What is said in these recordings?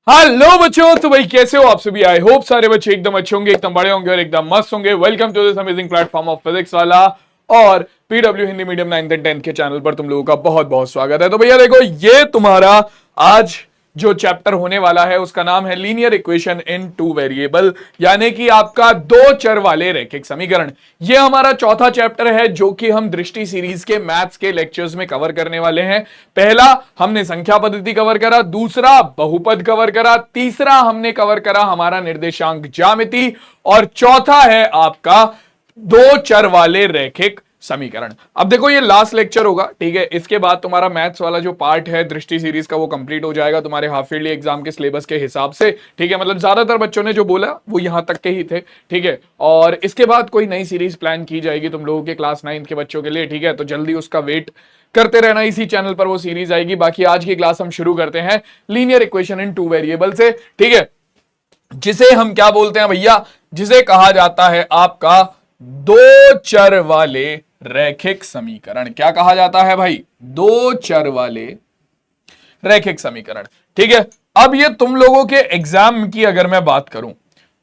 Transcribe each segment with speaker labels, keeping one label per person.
Speaker 1: Hello बच्चों, तो भाई कैसे हो आप सभी। आई होप सारे बच्चे एकदम अच्छे होंगे, एकदम बड़े होंगे और एकदम मस्त होंगे। Welcome to this amazing platform of physics वाला और PW Hindi medium 9th and 10th के चैनल पर तुम लोगों का बहुत बहुत स्वागत है। तो भैया देखो, ये तुम्हारा आज जो चैप्टर होने वाला है उसका नाम है linear equation in two variable, यानी कि आपका दो चर वाले रैखिक समीकरण। ये हमारा चौथा चैप्टर है जो कि हम दृष्टि सीरीज के मैथ्स के लेक्चर्स में कवर करने वाले हैं। पहला हमने संख्या पद्धति कवर करा, दूसरा बहुपद कवर करा, तीसरा हमने कवर करा हमारा निर्देशांक ज्यामिति और चौथा है आपका दो चर वाले रैखिक समीकरण। अब देखो ये लास्ट लेक्चर होगा, ठीक है। इसके बाद तुम्हारा मैथ्स वाला जो पार्ट है दृष्टि सीरीज का वो कंप्लीट हो जाएगा तुम्हारे हाफ ईयरली एग्जाम के सिलेबस के हिसाब से, ठीक है। मतलब ज्यादातर बच्चों ने जो बोला वो यहां तक के ही थे, ठीक है। और इसके बाद कोई नई सीरीज प्लान की जाएगी तुम लोगों के क्लास 9th के बच्चों के लिए, ठीक है। तो जल्दी उसका वेट करते रहना, इसी चैनल पर वो सीरीज आएगी। बाकी आज की क्लास हम शुरू करते हैं linear equation in two variable से, ठीक है। जिसे हम क्या बोलते हैं भैया, जिसे कहा जाता है आपका दो चर वाले रैखिक समीकरण। क्या कहा जाता है भाई? दो चर वाले रैखिक समीकरण, ठीक है। अब ये तुम लोगों के एग्जाम की अगर मैं बात करूं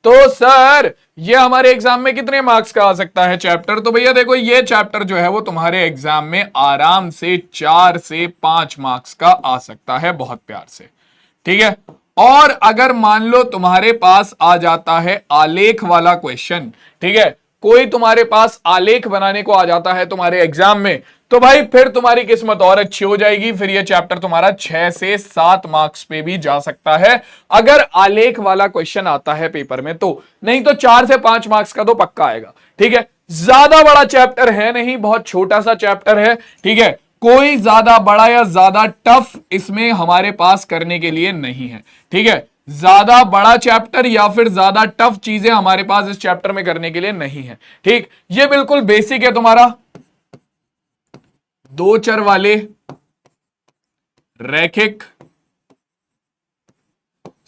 Speaker 1: तो सर ये हमारे एग्जाम में कितने मार्क्स का आ सकता है चैप्टर? तो भैया देखो, ये चैप्टर जो है वो तुम्हारे एग्जाम में आराम से 4 से 5 मार्क्स का आ सकता है, बहुत प्यार से, ठीक है। और अगर मान लो तुम्हारे पास आ जाता है आलेख वाला क्वेश्चन, ठीक है, कोई तुम्हारे पास आलेख बनाने को आ जाता है तुम्हारे एग्जाम में, तो भाई फिर तुम्हारी किस्मत और अच्छी हो जाएगी। फिर ये चैप्टर तुम्हारा 6 से 7 मार्क्स पे भी जा सकता है अगर आलेख वाला क्वेश्चन आता है पेपर में, तो नहीं तो 4 से 5 मार्क्स का तो पक्का आएगा, ठीक है। ज्यादा बड़ा चैप्टर है नहीं, बहुत छोटा सा चैप्टर है, ठीक है। कोई ज्यादा बड़ा या ज्यादा टफ इसमें हमारे पास करने के लिए नहीं है, ठीक है। ज्यादा बड़ा चैप्टर या फिर ज्यादा टफ चीजें हमारे पास इस चैप्टर में करने के लिए नहीं है, ठीक। ये बिल्कुल बेसिक है तुम्हारा दो चर वाले रैखिक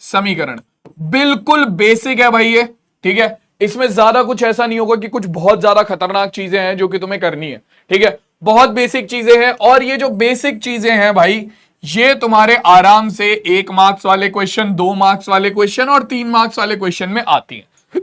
Speaker 1: समीकरण, बिल्कुल बेसिक है भाई ये, ठीक है। इसमें ज्यादा कुछ ऐसा नहीं होगा कि कुछ बहुत ज्यादा खतरनाक चीजें हैं जो कि तुम्हें करनी है, ठीक है। बहुत बेसिक चीजें हैं और ये जो बेसिक चीजें हैं भाई, ये तुम्हारे आराम से 1 मार्क्स वाले क्वेश्चन, 2 मार्क्स वाले क्वेश्चन और 3 मार्क्स वाले क्वेश्चन में आती है,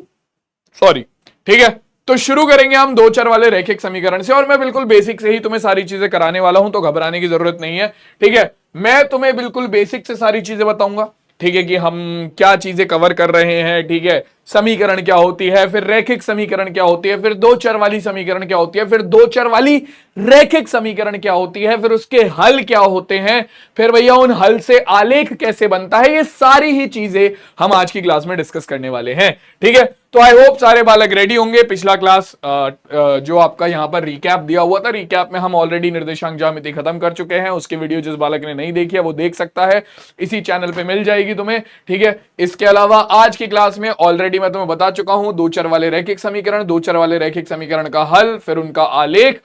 Speaker 1: सॉरी, ठीक है। तो शुरू करेंगे हम दो चर वाले रैखिक समीकरण से और मैं बिल्कुल बेसिक से ही तुम्हें सारी चीजें कराने वाला हूं, तो घबराने की जरूरत नहीं है, ठीक है। मैं तुम्हें बिल्कुल बेसिक से सारी चीजें बताऊंगा, ठीक है, कि हम क्या चीजें कवर कर रहे हैं, ठीक है। समीकरण क्या होती है, फिर रैखिक समीकरण क्या होती है, फिर दो चर वाली समीकरण क्या होती है, फिर दो चर वाली रैखिक समीकरण क्या होती है, फिर उसके हल क्या होते हैं, फिर भैया उन हल से आलेख कैसे बनता है। ये सारी ही चीजें हम आज की क्लास में डिस्कस करने वाले हैं, ठीक है। तो आई होप सारे बालक रेडी होंगे। पिछला क्लास जो आपका यहां पर रिकैप दिया हुआ था, रिकैप में हम ऑलरेडी निर्देशांक ज्यामिति खत्म कर चुके हैं। उसकी वीडियो जिस बालक ने नहीं देखी है वो देख सकता है, इसी चैनल पे मिल जाएगी तुम्हें, ठीक है। इसके अलावा आज की क्लास में ऑलरेडी मैं तुम्हें बता चुका हूं दो चर वाले रैखिक समीकरण, दो चर वाले रैखिक समीकरण का हल, फिर उनका आलेख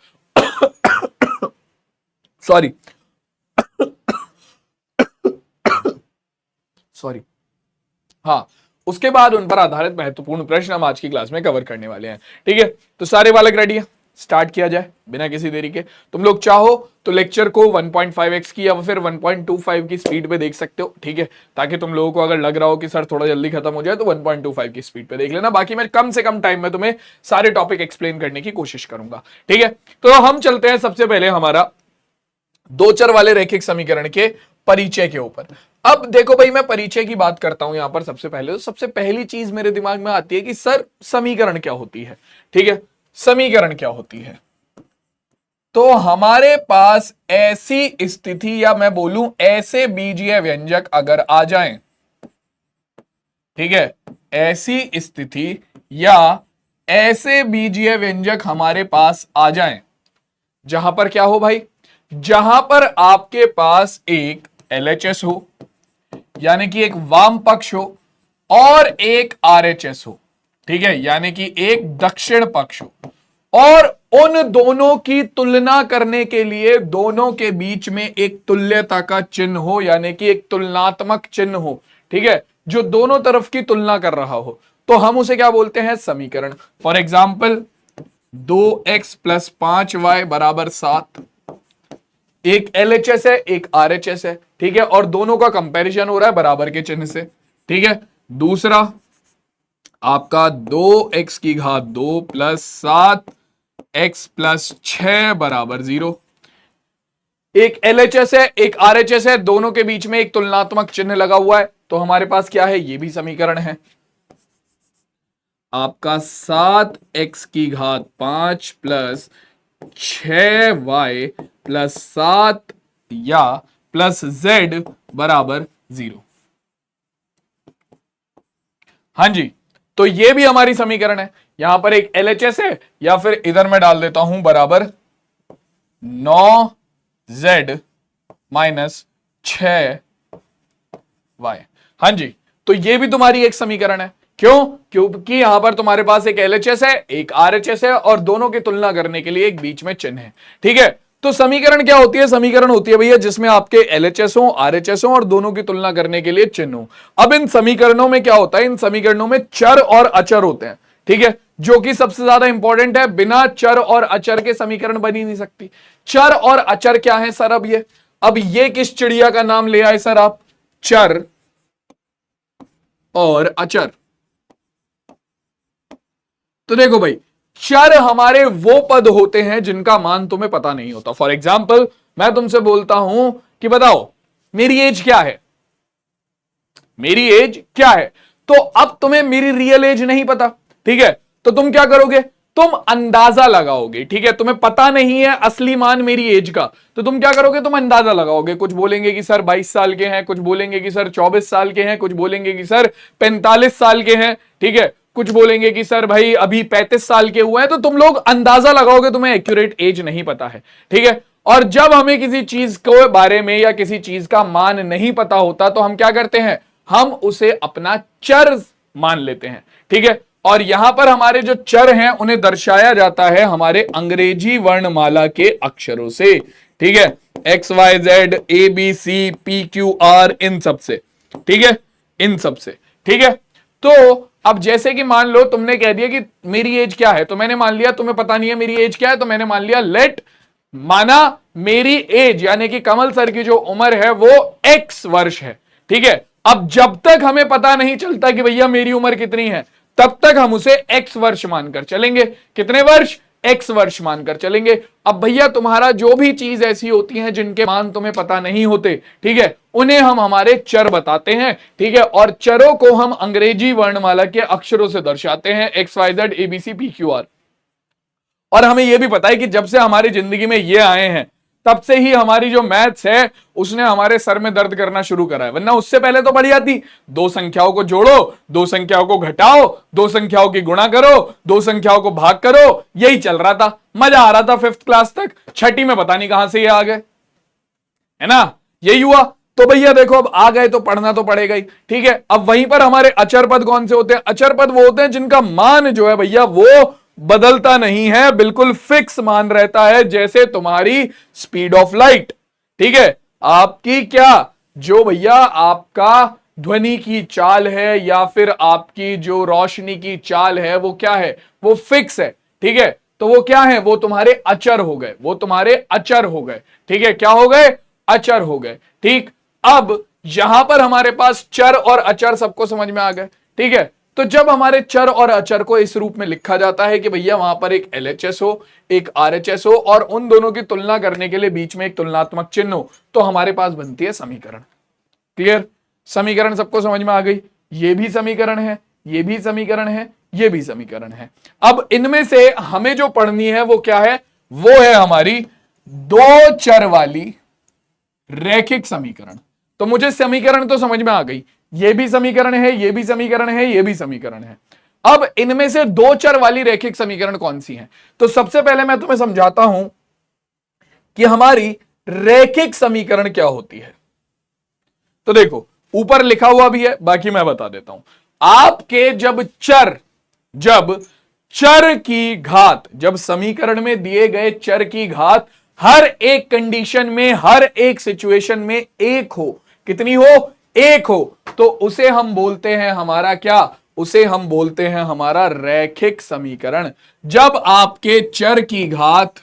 Speaker 1: सॉरी सॉरी हाँ, उसके बाद उन पर आधारित महत्वपूर्ण प्रश्न हम आज की क्लास में कवर करने वाले हैं, ठीक है। तो सारे बालक रेडी है, स्टार्ट किया जाए बिना किसी देरी के। तुम लोग चाहो तो लेक्चर को 1.5x की या फिर 1.25 की स्पीड पे देख सकते हो, ठीक है, ताकि तुम लोगों को अगर लग रहा हो कि सर थोड़ा जल्दी खत्म हो जाए तो 1.25 की स्पीड पे देख लेना। बाकी मैं कम से कम टाइम में तुम्हें सारे टॉपिक एक्सप्लेन करने की कोशिश करूंगा, ठीक है। तो हम चलते हैं सबसे पहले हमारा दो चर वाले रैखिक समीकरण के परिचय के ऊपर। अब देखो भाई, मैं परिचय की बात करता हूं यहां पर सबसे पहले, तो सबसे पहली चीज मेरे दिमाग में आती है कि सर समीकरण क्या होती है, ठीक है। समीकरण क्या होती है? तो हमारे पास ऐसी स्थिति या मैं बोलूं ऐसे बीजीय व्यंजक अगर आ जाएं, ठीक है, ऐसी स्थिति या ऐसे बीजीय व्यंजक हमारे पास आ जाएं जहां पर क्या हो भाई, जहां पर आपके पास एक LHS हो, यानी कि एक वाम पक्ष हो, और एक RHS हो, ठीक है, यानी कि एक दक्षिण पक्ष हो, और उन दोनों की तुलना करने के लिए दोनों के बीच में एक तुल्यता का चिन्ह हो, यानी कि एक तुलनात्मक चिन्ह हो, ठीक है, जो दोनों तरफ की तुलना कर रहा हो, तो हम उसे क्या बोलते हैं? समीकरण। फॉर एग्जाम्पल 2x + 5y = 7, एक LHS है एक RHS है, ठीक है, और दोनों का कंपैरिजन हो रहा है बराबर के चिन्ह से, ठीक है। दूसरा आपका 2x की घात 2 प्लस 7x प्लस 6 बराबर 0। एक LHS है, एक RHS है, दोनों के बीच में एक तुलनात्मक चिन्ह लगा हुआ है, तो हमारे पास क्या है, ये भी समीकरण है। आपका 7x की घात 5 प्लस 6y प्लस 7 या प्लस z बराबर 0। हाँ जी, तो ये भी हमारी समीकरण है। यहां पर एक LHS है, या फिर इधर मैं डाल देता हूं बराबर 9z माइनस 6y। हाँ जी, तो ये भी तुम्हारी एक समीकरण है। क्यों? क्योंकि यहां पर तुम्हारे पास एक LHS है, एक RHS है, और दोनों की तुलना करने के लिए एक बीच में चिन्ह है। ठीक है, तो समीकरण क्या होती है? समीकरण होती है भैया जिसमें आपके LHS हो, RHS हो और दोनों की तुलना करने के लिए चिन्ह हो। अब इन समीकरणों में क्या होता है? इन समीकरणों में चर और अचर होते हैं। ठीक है, जो कि सबसे ज्यादा इंपॉर्टेंट है। बिना चर और अचर के समीकरण बन ही नहीं सकती। चर और अचर क्या है सर? अब ये किस चिड़िया का नाम ले आए सर आप? चर और अचर। तो देखो भाई, चर हमारे वो पद होते हैं जिनका मान तुम्हें पता नहीं होता। फॉर एग्जाम्पल, मैं तुमसे बोलता हूं कि बताओ मेरी एज क्या है, मेरी एज क्या है, तो अब तुम्हें मेरी रियल एज नहीं पता। ठीक है, तो तुम क्या करोगे? तुम अंदाजा लगाओगे। ठीक है, तुम्हें पता नहीं है असली मान मेरी एज का, तो तुम क्या करोगे? तुम अंदाजा लगाओगे। कुछ बोलेंगे कि सर 22 साल के हैं, कुछ बोलेंगे कि सर 24 साल के हैं, कुछ बोलेंगे कि सर 45 साल के हैं। ठीक है, कुछ बोलेंगे कि सर भाई अभी 35 साल के हुए हैं। तो तुम लोग अंदाजा लगाओगे, तुम्हें एक्यूरेट एज नहीं पता है। ठीक है, और जब हमें किसी चीज के बारे में या किसी चीज का मान नहीं पता होता तो हम क्या करते हैं? हम उसे अपना चर मान लेते हैं। ठीक है, और यहां पर हमारे जो चर हैं उन्हें दर्शाया जाता है हमारे अंग्रेजी वर्णमाला के अक्षरों से। ठीक है, X Y Z A B C P Q R, इन सब से। ठीक है, इन सब से। ठीक है, तो अब जैसे कि मान लो तुमने कह दिया कि मेरी एज क्या है, तो मैंने मान लिया तुम्हें पता नहीं है मेरी एज क्या है, तो मैंने मान लिया माना मेरी एज यानी कि कमल सर की जो उम्र है वो x वर्ष है। ठीक है, अब जब तक हमें पता नहीं चलता कि भैया मेरी उम्र कितनी है, तब तक हम उसे x वर्ष मानकर चलेंगे। कितने वर्ष? x वर्ष मानकर चलेंगे। अब भैया तुम्हारा जो भी चीज ऐसी होती है जिनके मान तुम्हें पता नहीं होते, ठीक है, उन्हें हम हमारे चर बताते हैं। ठीक है, और चरों को हम अंग्रेजी वर्णमाला के अक्षरों से दर्शाते हैं, X Y Z A B C P Q R. और हमें यह भी पता है कि जब से हमारी जिंदगी में ये आए हैं तब से ही हमारी जो मैथ्स है उसने हमारे सर में दर्द करना शुरू करा है। वरना उससे पहले तो बढ़िया थी। दो संख्याओं को जोड़ो, दो संख्याओं को घटाओ, दो संख्याओं की गुणा करो, दो संख्याओं को भाग करो, यही चल रहा था, मजा आ रहा था 5th क्लास तक। छठी में पता नहीं कहां से ये आ गए, है ना, यही हुआ। तो भैया देखो अब आ गए तो पढ़ना तो पड़ेगा ही। ठीक है, अब वहीं पर हमारे अचर पद कौन से होते हैं? अचर पद वो होते हैं जिनका मान जो है भैया वो बदलता नहीं है, बिल्कुल फिक्स मान रहता है, जैसे तुम्हारी स्पीड ऑफ लाइट। ठीक है, आपकी क्या जो भैया आपका ध्वनि की चाल है या फिर आपकी जो रोशनी की चाल है वो क्या है? वो फिक्स है। ठीक है, तो वो क्या है? वो तुम्हारे अचर हो गए, वो तुम्हारे अचर हो गए। ठीक है, क्या हो गए? अचर हो गए। ठीक, अब यहां पर हमारे पास चर और अचर सबको समझ में आ गए। ठीक है, तो जब हमारे चर और अचर को इस रूप में लिखा जाता है कि भैया वहां पर एक LHS हो, एक RHS हो और उन दोनों की तुलना करने के लिए बीच में एक तुलनात्मक चिन्ह हो, तो हमारे पास बनती है समीकरण। क्लियर? समीकरण सबको समझ में आ गई? ये भी समीकरण है, ये भी समीकरण है, ये भी समीकरण है। अब इनमें से हमें जो पढ़नी है वो क्या है? वो है हमारी दो चर वाली रैखिक समीकरण। तो मुझे समीकरण तो समझ में आ गई, ये भी समीकरण है, ये भी समीकरण है, ये भी समीकरण है। अब इनमें से दो चर वाली रैखिक समीकरण कौन सी है? तो सबसे पहले मैं तुम्हें समझाता हूं कि हमारी रैखिक समीकरण क्या होती है। तो देखो ऊपर लिखा हुआ भी है, बाकी मैं बता देता हूं। आपके जब चर की घात, जब समीकरण में दिए गए चर की घात हर एक कंडीशन में, हर एक सिचुएशन में एक हो, कितनी हो? एक हो, तो उसे हम बोलते हैं हमारा क्या? उसे हम बोलते हैं हमारा रैखिक समीकरण। जब आपके चर की घात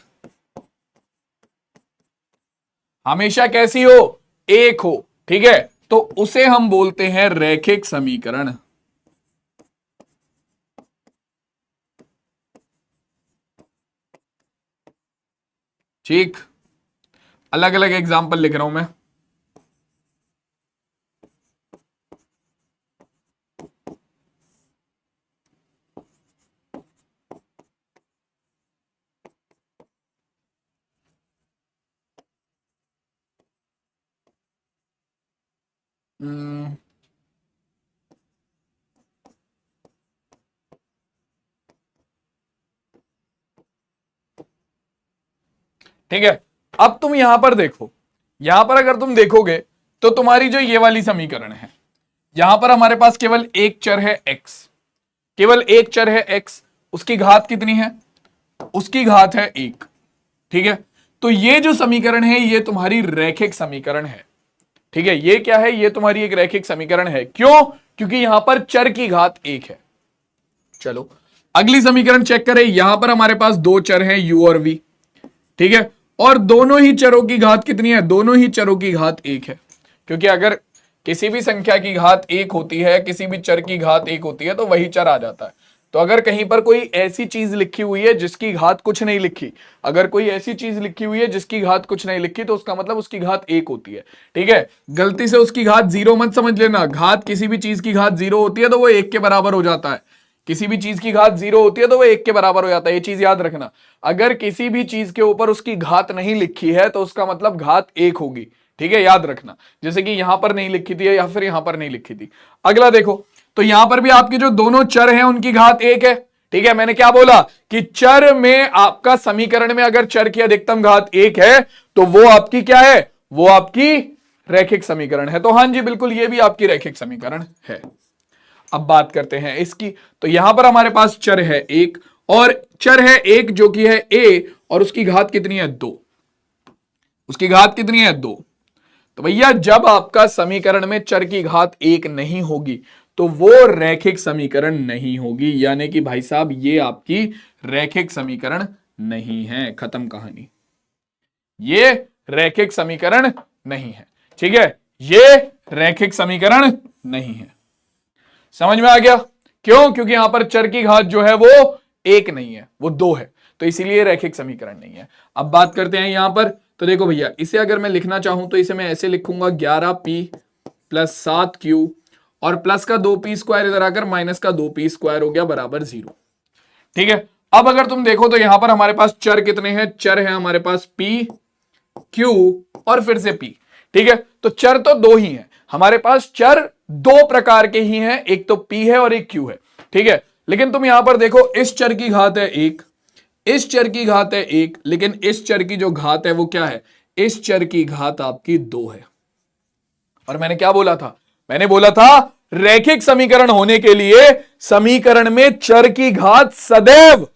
Speaker 1: हमेशा कैसी हो? एक हो। ठीक है, तो उसे हम बोलते हैं रैखिक समीकरण। ठीक, अलग अलग एग्जाम्पल लिख रहा हूं मैं। ठीक है, अब तुम यहां पर देखो, यहां पर अगर तुम देखोगे तो तुम्हारी जो ये वाली समीकरण है, यहां पर हमारे पास केवल एक चर है x, केवल एक चर है x, उसकी घात कितनी है, उसकी घात है 1। ठीक है, तो ये जो समीकरण है ये तुम्हारी रैखिक समीकरण है। ठीक है, ये क्या है, ये तुम्हारी एक रैखिक समीकरण है। क्यों? क्योंकि यहां पर चर की घात 1 है। चलो अगली समीकरण चेक करें, यहां पर हमारे पास दो चर हैं u और v। ठीक है, और दोनों ही चरों की घात कितनी है, दोनों ही चरों की घात 1 है। क्योंकि अगर किसी भी संख्या की घात 1 होती है, किसी भी चर की घात 1 होती है, तो वही चर आ जाता है। तो अगर कहीं पर कोई ऐसी चीज लिखी हुई है जिसकी घात कुछ नहीं लिखी, अगर कोई ऐसी चीज लिखी हुई है जिसकी घात कुछ नहीं लिखी, तो उसका मतलब उसकी घात 1 होती है। ठीक है, गलती से उसकी घात 0 मत समझ लेना। घात किसी भी चीज की घात 0 होती है तो वो 1 के बराबर हो जाता है। किसी भी चीज की घात 0 होती है तो वो 1 के बराबर हो जाता है, ये चीज याद रखना। अगर किसी भी चीज के ऊपर उसकी घात नहीं लिखी है तो उसका मतलब घात 1 होगी। ठीक है, याद रखना, जैसे कि यहां पर नहीं लिखी थी या फिर यहां पर नहीं लिखी थी। अगला देखो, तो यहां पर भी आपके जो दोनों चर हैं उनकी घात 1 है। ठीक है, मैंने क्या बोला कि चर में आपका समीकरण में अगर चर की अधिकतम घात 1 है तो वो आपकी क्या है, वो आपकी रैखिक समीकरण है। तो हां जी बिल्कुल, ये भी आपकी रैखिक समीकरण है। अब बात करते हैं इसकी, तो यहां पर हमारे पास चर है 1 और चर है 1 जो कि है a, और उसकी घात कितनी है 2, उसकी घात कितनी है 2। तो भैया जब आपका समीकरण में चर की घात 1 नहीं होगी तो वो रैखिक समीकरण नहीं होगी, यानी कि भाई साहब ये आपकी रैखिक समीकरण नहीं है। खत्म कहानी, ये रैखिक समीकरण नहीं है। ठीक है, ये रैखिक समीकरण नहीं है। समझ में आ गया? क्यों? क्योंकि यहां पर चर की घात जो है वो 1 नहीं है, वो 2 है, तो इसीलिए रैखिक समीकरण नहीं है। अब बात करते हैं यहां पर, तो देखो भैया इसे अगर मैं लिखना चाहूं तो इसे मैं ऐसे लिखूंगा 11p प्लस 7q और प्लस का 2p स्क्वायर इधर आकर माइनस का 2p स्क्वायर हो गया बराबर 0। ठीक है, अब अगर तुम देखो तो यहां पर हमारे पास चर कितने हैं, चर है हमारे पास p q और फिर से p। ठीक है, तो चर तो दो ही हैं हमारे पास, चर दो प्रकार के ही हैं, एक तो p है और एक q है। ठीक है, लेकिन तुम यहां पर देखो इस चर की घात है 1, इस चर की घात है 1, लेकिन इस चर की जो घात है वो क्या है, इस चर की घात आपकी 2 है। और मैंने क्या बोला था, मैंने बोला था रैखिक समीकरण होने के लिए समीकरण में चर की घात सदैव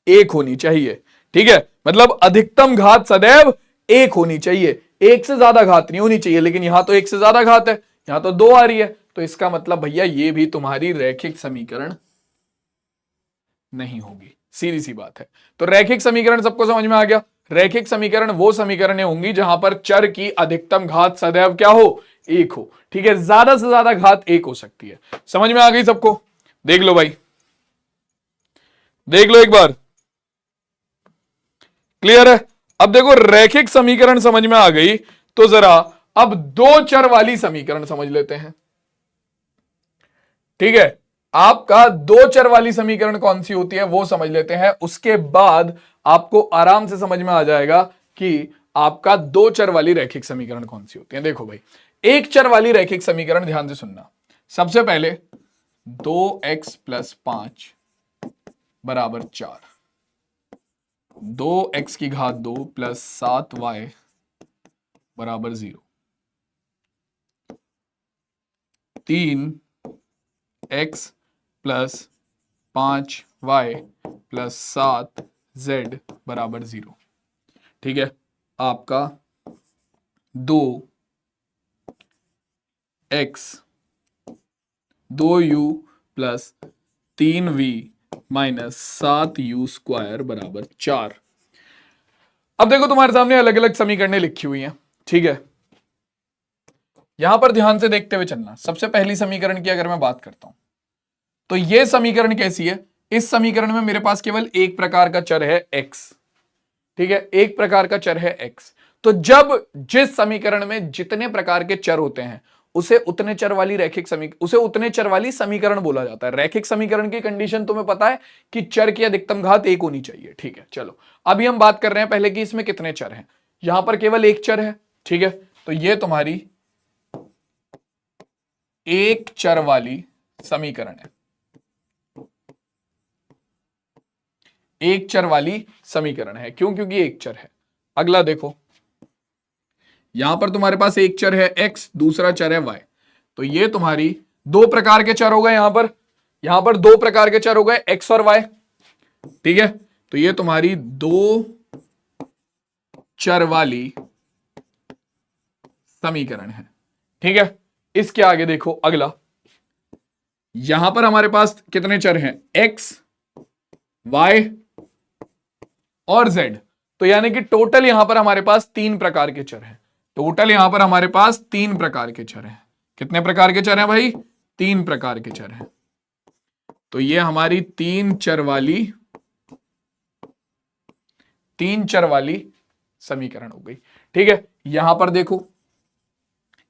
Speaker 1: 1 होनी चाहिए। ठीक है, मतलब अधिकतम घात सदैव 1 होनी चाहिए, 1 से ज्यादा घात नहीं होनी चाहिए। लेकिन यहां तो 1 से ज्यादा घात है, यहां तो 2 आ रही है, तो इसका मतलब भैया ये भी तुम्हारी रैखिक समीकरण नहीं होगी, सीधी सी बात है। तो रैखिक समीकरण सबको समझ में आ गया? रैखिक समीकरण वो समीकरणें होंगी जहां पर चर की अधिकतम घात सदैव क्या हो, 1 हो। ठीक है, ज्यादा से ज्यादा घात 1 हो सकती है। समझ में आ गई सबको? देख लो भाई, देख लो एक बार, क्लियर है? अब देखो रैखिक समीकरण समझ में आ गई, तो जरा अब दो चर वाली समीकरण समझ लेते हैं। ठीक है, आपका दो चर वाली समीकरण कौन सी होती है वो समझ लेते हैं, उसके बाद आपको आराम से समझ में आ जाएगा कि आपका दो चर वाली रैखिक समीकरण कौन सी होती है। देखो भाई, एक चर वाली रैखिक समीकरण ध्यान से सुनना। सबसे पहले 2x प्लस 5 बराबर 4, 2x की घात 2 प्लस 7y बराबर 0, 3x plus 5y plus 7z बराबर 0। ठीक है, आपका 2x 2u plus 3v minus 7u square बराबर 4। अब देखो तुम्हारे सामने अलग अलग समीकरणें लिखी हुई हैं। ठीक है, यहां पर ध्यान से देखते हुए चलना। सबसे पहली समीकरण की अगर मैं बात करता हूं तो यह समीकरण कैसी है? इस समीकरण में मेरे पास केवल एक प्रकार का चर है x, ठीक है, एक प्रकार का चर है x। तो जब जिस समीकरण में जितने प्रकार के चर होते हैं उसे उतने चर वाली समीकरण बोला जाता है। रैखिक समीकरण की कंडीशन तुम्हें पता है कि चर की अधिकतम घात एक होनी चाहिए, ठीक है। चलो अभी हम बात कर रहे हैं पहले कि इसमें कितने चर हैं। यहां पर केवल एक चर है, ठीक है, तो ये तुम्हारी एक चर वाली समीकरण है, एक चर वाली समीकरण है। क्यों? क्योंकि एक चर है। अगला देखो, यहां पर तुम्हारे पास एक चर है x, दूसरा चर है y, तो ये तुम्हारी दो प्रकार के चर हो गए। यहां पर दो प्रकार के चर हो गए x और y, ठीक है, तो ये तुम्हारी दो चर वाली समीकरण है, ठीक है। इसके आगे देखो अगला, यहां पर हमारे पास कितने चर हैं? x, y और z, तो यानी कि टोटल यहां पर हमारे पास तीन प्रकार के चर हैं। टोटल यहां पर हमारे पास तीन प्रकार के चर हैं। कितने प्रकार के चर हैं भाई? तीन प्रकार के चर हैं। तो ये हमारी तीन चर वाली समीकरण हो गई, ठीक है। यहां पर देखो,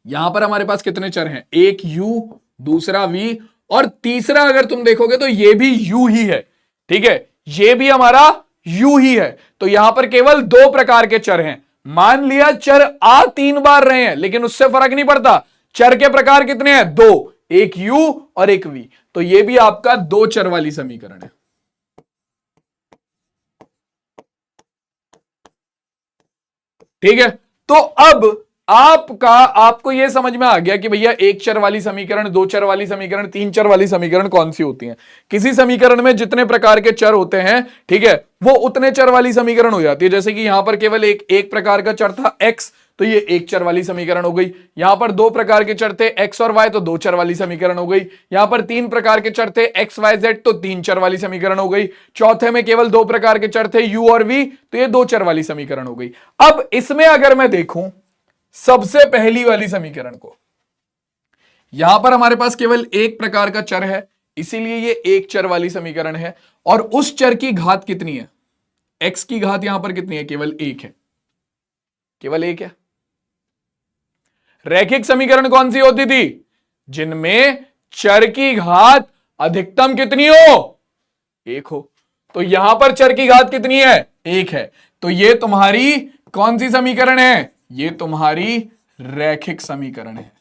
Speaker 1: यहां पर हमारे पास कितने चर हैं? एक u, दूसरा v और तीसरा अगर तुम देखोगे तो ये भी u ही है, ठीक है, ये भी हमारा u ही है। तो यहां पर केवल दो प्रकार के चर हैं। मान लिया चर आ तीन बार रहे हैं लेकिन उससे फर्क नहीं पड़ता, चर के प्रकार कितने हैं? दो, एक u और एक v, तो ये भी आपका दो चर वाली समीकरण है, ठीक है। तो अब आपको यह समझ में आ गया कि भैया एक चर वाली समीकरण, दो चर वाली समीकरण, तीन चर वाली समीकरण कौन सी होती हैं। किसी समीकरण में जितने प्रकार के चर होते हैं, ठीक है, वो उतने चर वाली समीकरण हो जाती है। जैसे कि यहां पर केवल एक प्रकार का चर था x, तो ये एक चर वाली समीकरण हो गई। यहां पर दो प्रकार के चर थे x और y, तो दो चर वाली समीकरण हो गई। यहां पर तीन प्रकार के चर थे x, y, z, तो तीन चर वाली समीकरण हो गई। चौथे में केवल दो प्रकार के चर थे u और v, तो ये दो चर वाली समीकरण हो गई। अब इसमें अगर मैं देखूं सबसे पहली वाली समीकरण को, यहां पर हमारे पास केवल एक प्रकार का चर है, इसीलिए ये एक चर वाली समीकरण है। और उस चर की घात कितनी है? x की घात यहां पर कितनी है? केवल एक है, केवल एक है। रैखिक समीकरण कौन सी होती थी? जिनमें चर की घात अधिकतम कितनी हो? एक हो। तो यहां पर चर की घात कितनी है? एक है। तो ये तुम्हारी कौन सी समीकरण है? ये तुम्हारी रैखिक समीकरण है।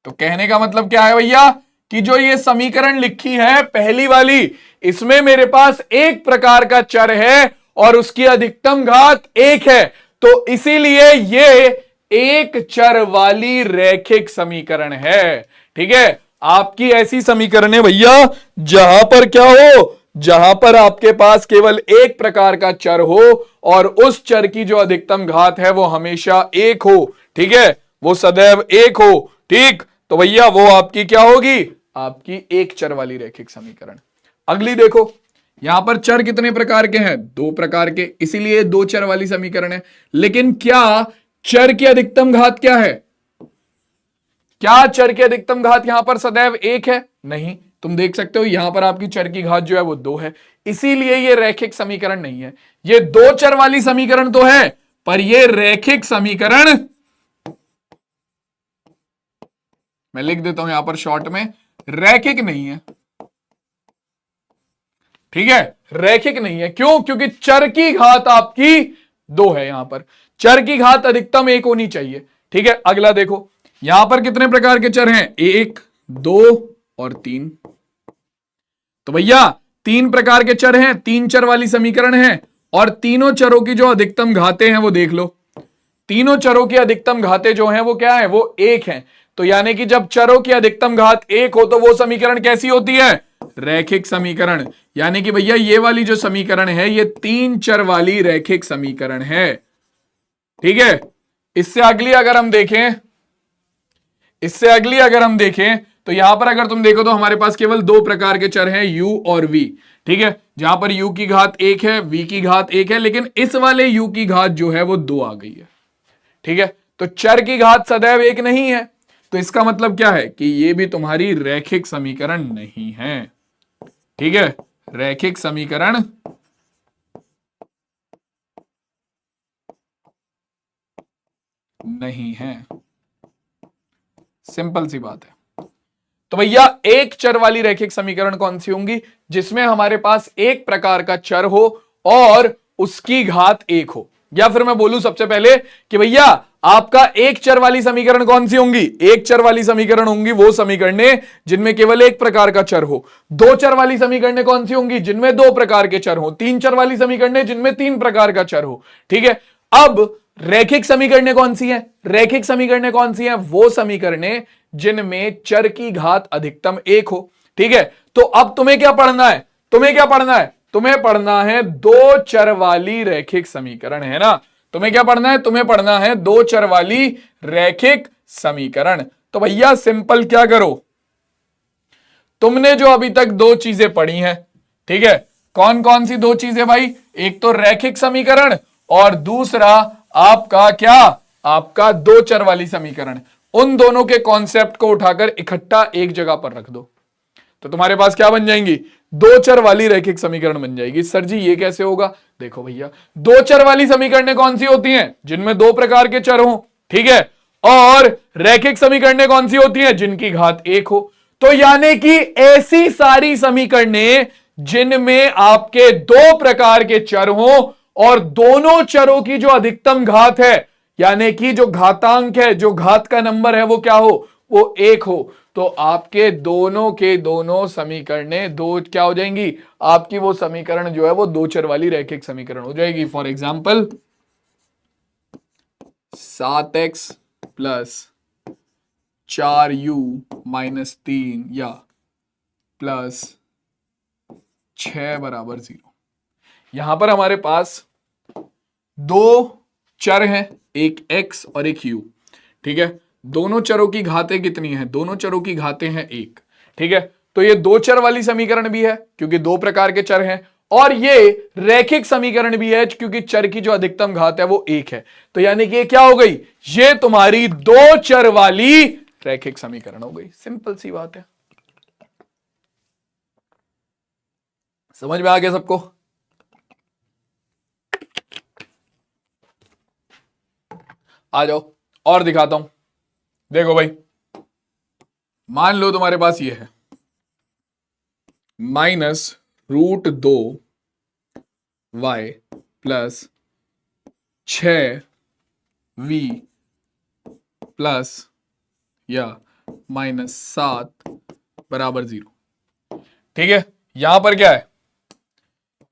Speaker 1: तो कहने का मतलब क्या है भैया कि जो ये समीकरण लिखी है पहली वाली, इसमें मेरे पास एक प्रकार का चर है और उसकी अधिकतम घात एक है, तो इसीलिए ये एक चर वाली रैखिक समीकरण है, ठीक है। आपकी ऐसी समीकरण है भैया जहां पर क्या हो? जहां पर आपके पास केवल एक प्रकार का चर हो और उस चर की जो अधिकतम घात है वो हमेशा एक हो, ठीक है, वो सदैव एक हो, ठीक। तो भैया वो आपकी क्या होगी? आपकी एक चर वाली रैखिक समीकरण। अगली देखो, यहां पर चर कितने प्रकार के हैं? दो प्रकार के, इसीलिए दो चर वाली समीकरण है। लेकिन क्या चर की अधिकतम घात क्या है? क्या चर की अधिकतम घात यहां पर सदैव एक है? नहीं, तुम देख सकते हो यहां पर आपकी चर की घात जो है वो दो है, इसीलिए ये रैखिक समीकरण नहीं है। ये दो चर वाली समीकरण तो है पर ये रैखिक समीकरण, मैं लिख देता हूं यहां पर शॉर्ट में, रैखिक नहीं है, ठीक है, रैखिक नहीं है। क्यों? क्योंकि चर की घात आपकी दो है, यहां पर चर की घात अधिकतम एक होनी चाहिए, ठीक है। अगला देखो, यहां पर कितने प्रकार के चर हैं? एक, दो और तीन। तो भैया तीन प्रकार के चर हैं, तीन चर वाली समीकरण है और तीनों चरों की जो अधिकतम घातें हैं वो देख लो। तीनों चरों की अधिकतम घातें जो हैं वो क्या है? वो एक हैं। तो यानी कि जब चरों की अधिकतम घात एक हो तो वो समीकरण कैसी होती है? रैखिक समीकरण। यानी कि भैया ये वाली जो समीकरण है ये तीन चर वाली रैखिक समीकरण है, ठीक है। इससे अगली अगर हम देखें तो यहां पर अगर तुम देखो तो हमारे पास केवल दो प्रकार के चर हैं, u और v, ठीक है, जहां पर u की घात एक है, v की घात एक है, लेकिन इस वाले u की घात जो है वो दो आ गई है, ठीक है। तो चर की घात सदैव एक नहीं है, तो इसका मतलब क्या है कि ये भी तुम्हारी रैखिक समीकरण नहीं है। ठीक है, रैखिक समीकरण नहीं है, सिंपल सी बात है। तो भैया एक चर वाली रैखिक समीकरण कौन सी होंगी? जिसमें हमारे पास एक प्रकार का चर हो और उसकी घात एक हो। या फिर मैं बोलूं सबसे पहले कि भैया आपका एक चर वाली समीकरण कौन सी होंगी? एक चर वाली समीकरण होंगी वो समीकरणें जिनमें केवल एक प्रकार का चर हो। दो चर वाली समीकरणें कौन सी होंगी? जिनमें दो प्रकार के चर हो। तीन चर वाली समीकरणें जिनमें तीन प्रकार का चर हो। ठीक है, अब रैखिक समीकरणें कौन सी हैं? रैखिक समीकरणें कौन सी हैं? वो समीकरणें जिनमें चर की घात अधिकतम एक हो। ठीक है, तो अब तुम्हें क्या पढ़ना है? तुम्हें क्या पढ़ना है? तुम्हें पढ़ना है दो चर वाली रैखिक समीकरण, है ना? तुम्हें क्या पढ़ना है? तुम्हें पढ़ना है दो चर वाली रैखिक समीकरण। तो भैया सिंपल क्या करो, तुमने जो अभी तक दो चीजें पढ़ी हैं, ठीक है, कौन कौन सी दो चीजें भाई? एक तो रैखिक समीकरण और दूसरा आपका क्या? आपका दो चर वाली समीकरण। उन दोनों के कॉन्सेप्ट को उठाकर इकट्ठा एक जगह पर रख दो, तो तुम्हारे पास क्या बन जाएंगी? दो चर वाली रैखिक समीकरण बन जाएगी। सर जी ये कैसे होगा? देखो भैया, दो चर वाली समीकरणें कौन सी होती हैं? जिनमें दो प्रकार के चर हो। ठीक है, और रैखिक समीकरणें कौन सी होती हैं? जिनकी घात एक हो। तो यानी कि ऐसी सारी समीकरणें जिनमें आपके दो प्रकार के चर हो और दोनों चरों की जो अधिकतम घात है, यानी कि जो घातांक है, जो घात का नंबर है, वो क्या हो? वो एक हो। तो आपके दोनों के दोनों समीकरणें दो क्या हो जाएंगी? आपकी वो समीकरण जो है वो दो चर वाली रैखिक समीकरण हो जाएगी। For example 7x plus 4u minus 3 या प्लस 6 बराबर 0। यहां पर हमारे पास दो चर हैं, एक x और एक u। ठीक है, दोनों चरों की घातें कितनी है? दोनों चरों की घातें हैं एक। ठीक है, तो ये दो चर वाली समीकरण भी है क्योंकि दो प्रकार के चर हैं, और ये रैखिक समीकरण भी है क्योंकि चर की जो अधिकतम घात है वो एक है। तो यानी कि ये क्या हो गई? ये तुम्हारी दो चर वाली रैखिक समीकरण हो गई। सिंपल सी बात है। समझ में आ गया सबको? आ जाओ और दिखाता हूं। देखो भाई, मान लो तुम्हारे पास ये है -√2 y प्लस 6v प्लस या -7 बराबर 0। ठीक है, यहां पर क्या है?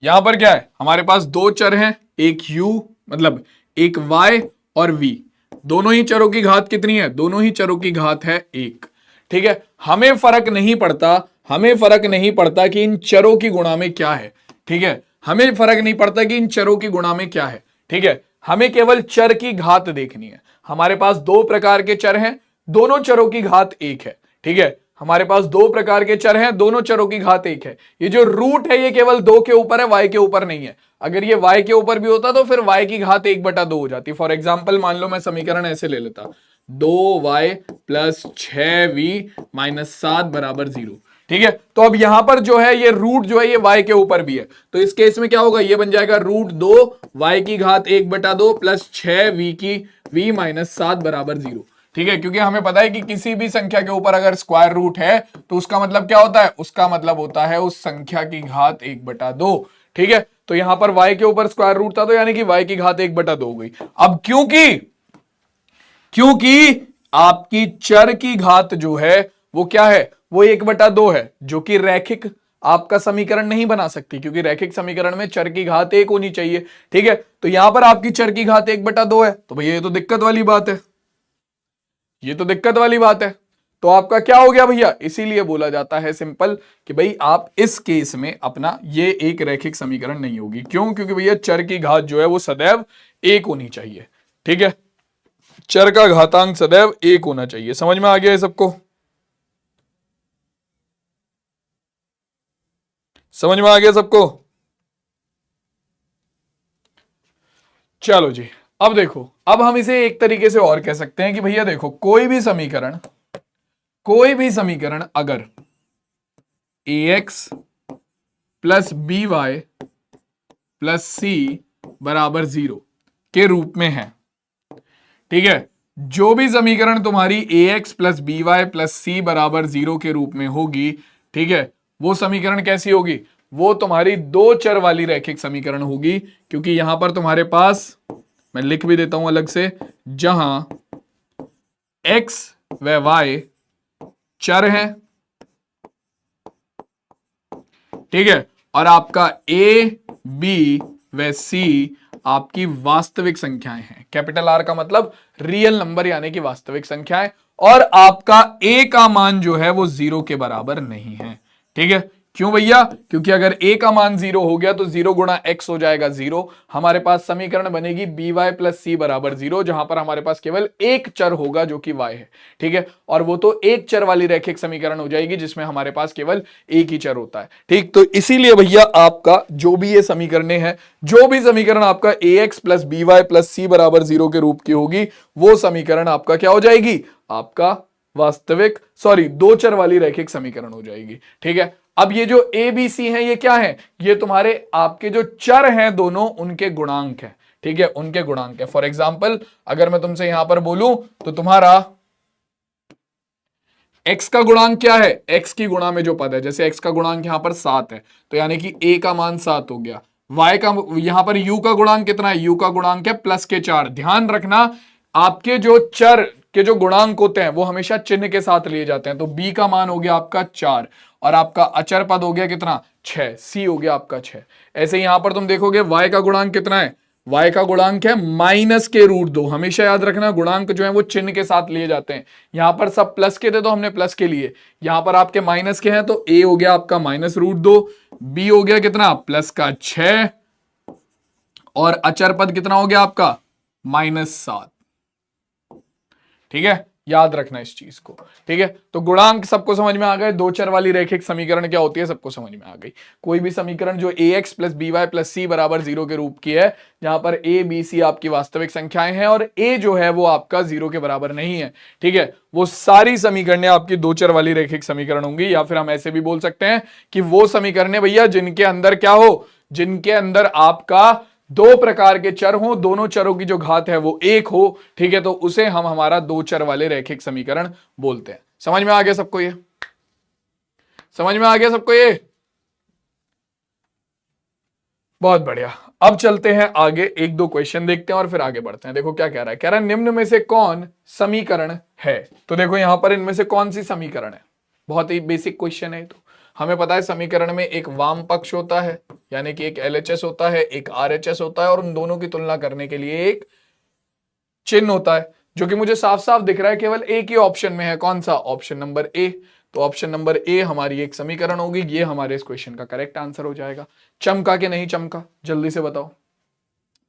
Speaker 1: यहां पर क्या है? हमारे पास दो चर हैं, एक u मतलब एक y और v। दोनों ही चरों की घात कितनी है? दोनों ही चरों की घात है एक। ठीक है, हमें फर्क नहीं पड़ता, हमें फर्क नहीं पड़ता कि इन चरों की गुणा में क्या है। ठीक है, हमें फर्क नहीं पड़ता कि इन चरों की गुणा में क्या है। ठीक है, हमें केवल चर की घात देखनी है। हमारे पास दो प्रकार के चर हैं, दोनों चरों की घात एक है। ठीक है, हमारे पास दो प्रकार के चर हैं, दोनों चरों की घात एक है। ये जो रूट है ये केवल दो के ऊपर है, y के ऊपर नहीं है। अगर ये y के ऊपर भी होता तो फिर y की घात 1/2 हो जाती। फॉर एग्जाम्पल मान लो मैं समीकरण ऐसे ले लेता, 2y प्लस 6v माइनस 7 बराबर 0। ठीक है, तो अब यहां पर जो है ये रूट जो है ये y के ऊपर भी है, तो इस केस में क्या होगा? ये बन जाएगा √2 y की घात 1/2 प्लस 6v की v माइनस 7 बराबर 0। ठीक है, क्योंकि हमें पता है कि किसी भी संख्या के ऊपर अगर स्क्वायर रूट है तो उसका मतलब क्या होता है? उसका मतलब होता है उस संख्या की घात 1/2। ठीक है, तो यहां पर y के ऊपर स्क्वायर रूट था तो यानी कि y की घात 1/2 हो गई। अब क्योंकि आपकी चर की घात जो है वो क्या है? वो 1/2 है, जो कि रैखिक आपका समीकरण नहीं बना सकती, क्योंकि रैखिक समीकरण में चर की घात एक होनी चाहिए। ठीक है, तो यहां पर आपकी चर की घात 1/2 है, तो भैया ये तो दिक्कत वाली बात है, ये तो दिक्कत वाली बात है। तो आपका क्या हो गया भैया? इसीलिए बोला जाता है सिंपल कि भाई आप इस केस में अपना ये एक रैखिक समीकरण नहीं होगी। क्यों? क्योंकि भैया चर की घात जो है वो सदैव एक होनी चाहिए। ठीक है, चर का घातांक सदैव एक होना चाहिए। समझ में आ गया है सबको? समझ में आ गया सबको? चलो जी, अब देखो, अब हम इसे एक तरीके से और कह सकते हैं कि भैया देखो, कोई भी समीकरण अगर ax plus B Y plus C बराबर 0 के रूप में है, ठीक है, जो भी समीकरण तुम्हारी ax plus B Y plus C बराबर 0 के रूप में होगी, ठीक है, वो समीकरण कैसी होगी? वो तुम्हारी दो चर वाली रैखिक समीकरण होगी, क्योंकि यहां पर तुम्हारे पास, मैं लिख भी देता हूं अलग से, जहां x व y चर हैं, ठीक है, और आपका a b व c आपकी वास्तविक संख्याएं हैं। कैपिटल आर का मतलब रियल नंबर यानी कि वास्तविक संख्याएं, और आपका a का मान जो है वो 0 के बराबर नहीं है। ठीक है, क्यों भैया? क्योंकि अगर a का मान 0 हो गया तो 0 गुणा x हो जाएगा 0। हमारे पास समीकरण बनेगी बी वाई प्लस सी बराबर 0, जहां पर हमारे पास केवल एक चर होगा जो कि y है। ठीक है, और वो तो एक चर वाली रैखिक समीकरण हो जाएगी जिसमें हमारे पास केवल एक ही चर होता है। ठीक, तो इसीलिए भैया आपका जो भी ये समीकरण है, जो भी समीकरण आपका ax plus B Y plus C बराबर 0 के रूप की होगी, वो समीकरण आपका क्या हो जाएगी? आपका वास्तविक, सॉरी, दो चर वाली रैखिक समीकरण हो जाएगी। ठीक है, अब ये जो ए बी सी है ये क्या है? ये तुम्हारे आपके जो चर हैं दोनों, उनके गुणांक है। ठीक है, उनके गुणांक है। फॉर एग्जाम्पल अगर मैं तुमसे यहां पर बोलूं तो तुम्हारा x का गुणांक क्या है? x की गुणा में जो पद है, जैसे x का गुणांक यहां पर 7 है, तो यानी कि a का मान 7 हो गया। y का, यहां पर u का गुणांक कितना है? u का गुणांक है प्लस के 4। ध्यान रखना, आपके जो चर के जो गुणांक होते हैं वो हमेशा चिन्ह के साथ लिए जाते हैं। तो b का मान हो गया आपका 4, और आपका अचर पद हो गया कितना? 6। c हो गया आपका 6। ऐसे यहां पर तुम देखोगे y का गुणांक कितना है? y का गुणांक है माइनस के रूट 2। हमेशा याद रखना, गुणांक जो है वो चिन्ह के साथ लिए जाते हैं। यहां पर सब प्लस के थे तो हमने प्लस के लिए, यहां पर आपके माइनस के हैं तो a हो गया आपका माइनस रूट 2, b हो गया कितना? प्लस का 6, और अचर पद कितना हो गया आपका? -7। ठीक है, याद रखना इस चीज को। ठीक है, तो गुणांक सबको समझ में आ गए। दो चर वाली रैखिक समीकरण क्या होती है सबको समझ में आ गई। कोई भी समीकरण जो ax plus B Y plus C बराबर 0 के रूप की है, जहां पर a b c आपकी वास्तविक संख्याएं हैं और a जो है वो आपका 0 के बराबर नहीं है, ठीक है, वो सारी समीकरणें आपकी दो चर वाली रैखिक समीकरण होंगी। या फिर हम ऐसे भी बोल सकते हैं कि वो समीकरणें भैया जिनके अंदर क्या हो? जिनके अंदर आपका दो प्रकार के चर हो, दोनों चरों की जो घात है वो एक हो, ठीक है, तो उसे हम हमारा दो चर वाले रैखिक समीकरण बोलते हैं। समझ में आ गया सबको ये? समझ में आ गया सबको ये? बहुत बढ़िया। अब चलते हैं आगे, एक दो क्वेश्चन देखते हैं और फिर आगे बढ़ते हैं। देखो क्या कह रहा है, कह रहा है निम्न में से कौन समीकरण है? तो देखो यहां पर इनमें से कौन सी समीकरण है, बहुत ही बेसिक क्वेश्चन है। तो हमें पता है समीकरण में एक वाम पक्ष होता है, यानी कि एक LHS होता है, एक RHS होता है, और उन दोनों की तुलना करने के लिए एक चिन्ह होता है, जो कि मुझे साफ साफ दिख रहा है केवल एक ही ऑप्शन में है। कौन सा? Option number A. तो ऑप्शन नंबर ए हमारी एक समीकरण होगी, ये हमारे इस क्वेश्चन का करेक्ट आंसर हो जाएगा। चमका कि नहीं चमका, जल्दी से बताओ।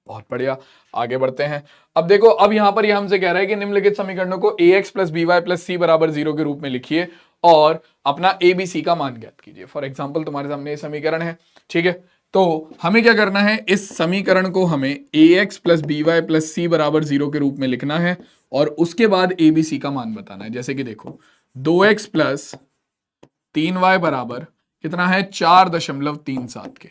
Speaker 1: बहुत बढ़िया, आगे बढ़ते हैं। अब देखो, अब यहां पर यह हमसे कह रहा है कि निम्नलिखित समीकरणों को ax plus B Y plus C बराबर 0 के रूप में लिखिए और अपना a b c का मान ज्ञात कीजिए। फॉर एग्जाम्पल तुम्हारे सामने ये समीकरण है, ठीक है, तो हमें क्या करना है, इस समीकरण को हमें ax plus B Y plus C बराबर 0 के रूप में लिखना है और उसके बाद a b c का मान बताना है। जैसे कि देखो, 2x प्लस 3y बराबर कितना है? 4.37 के।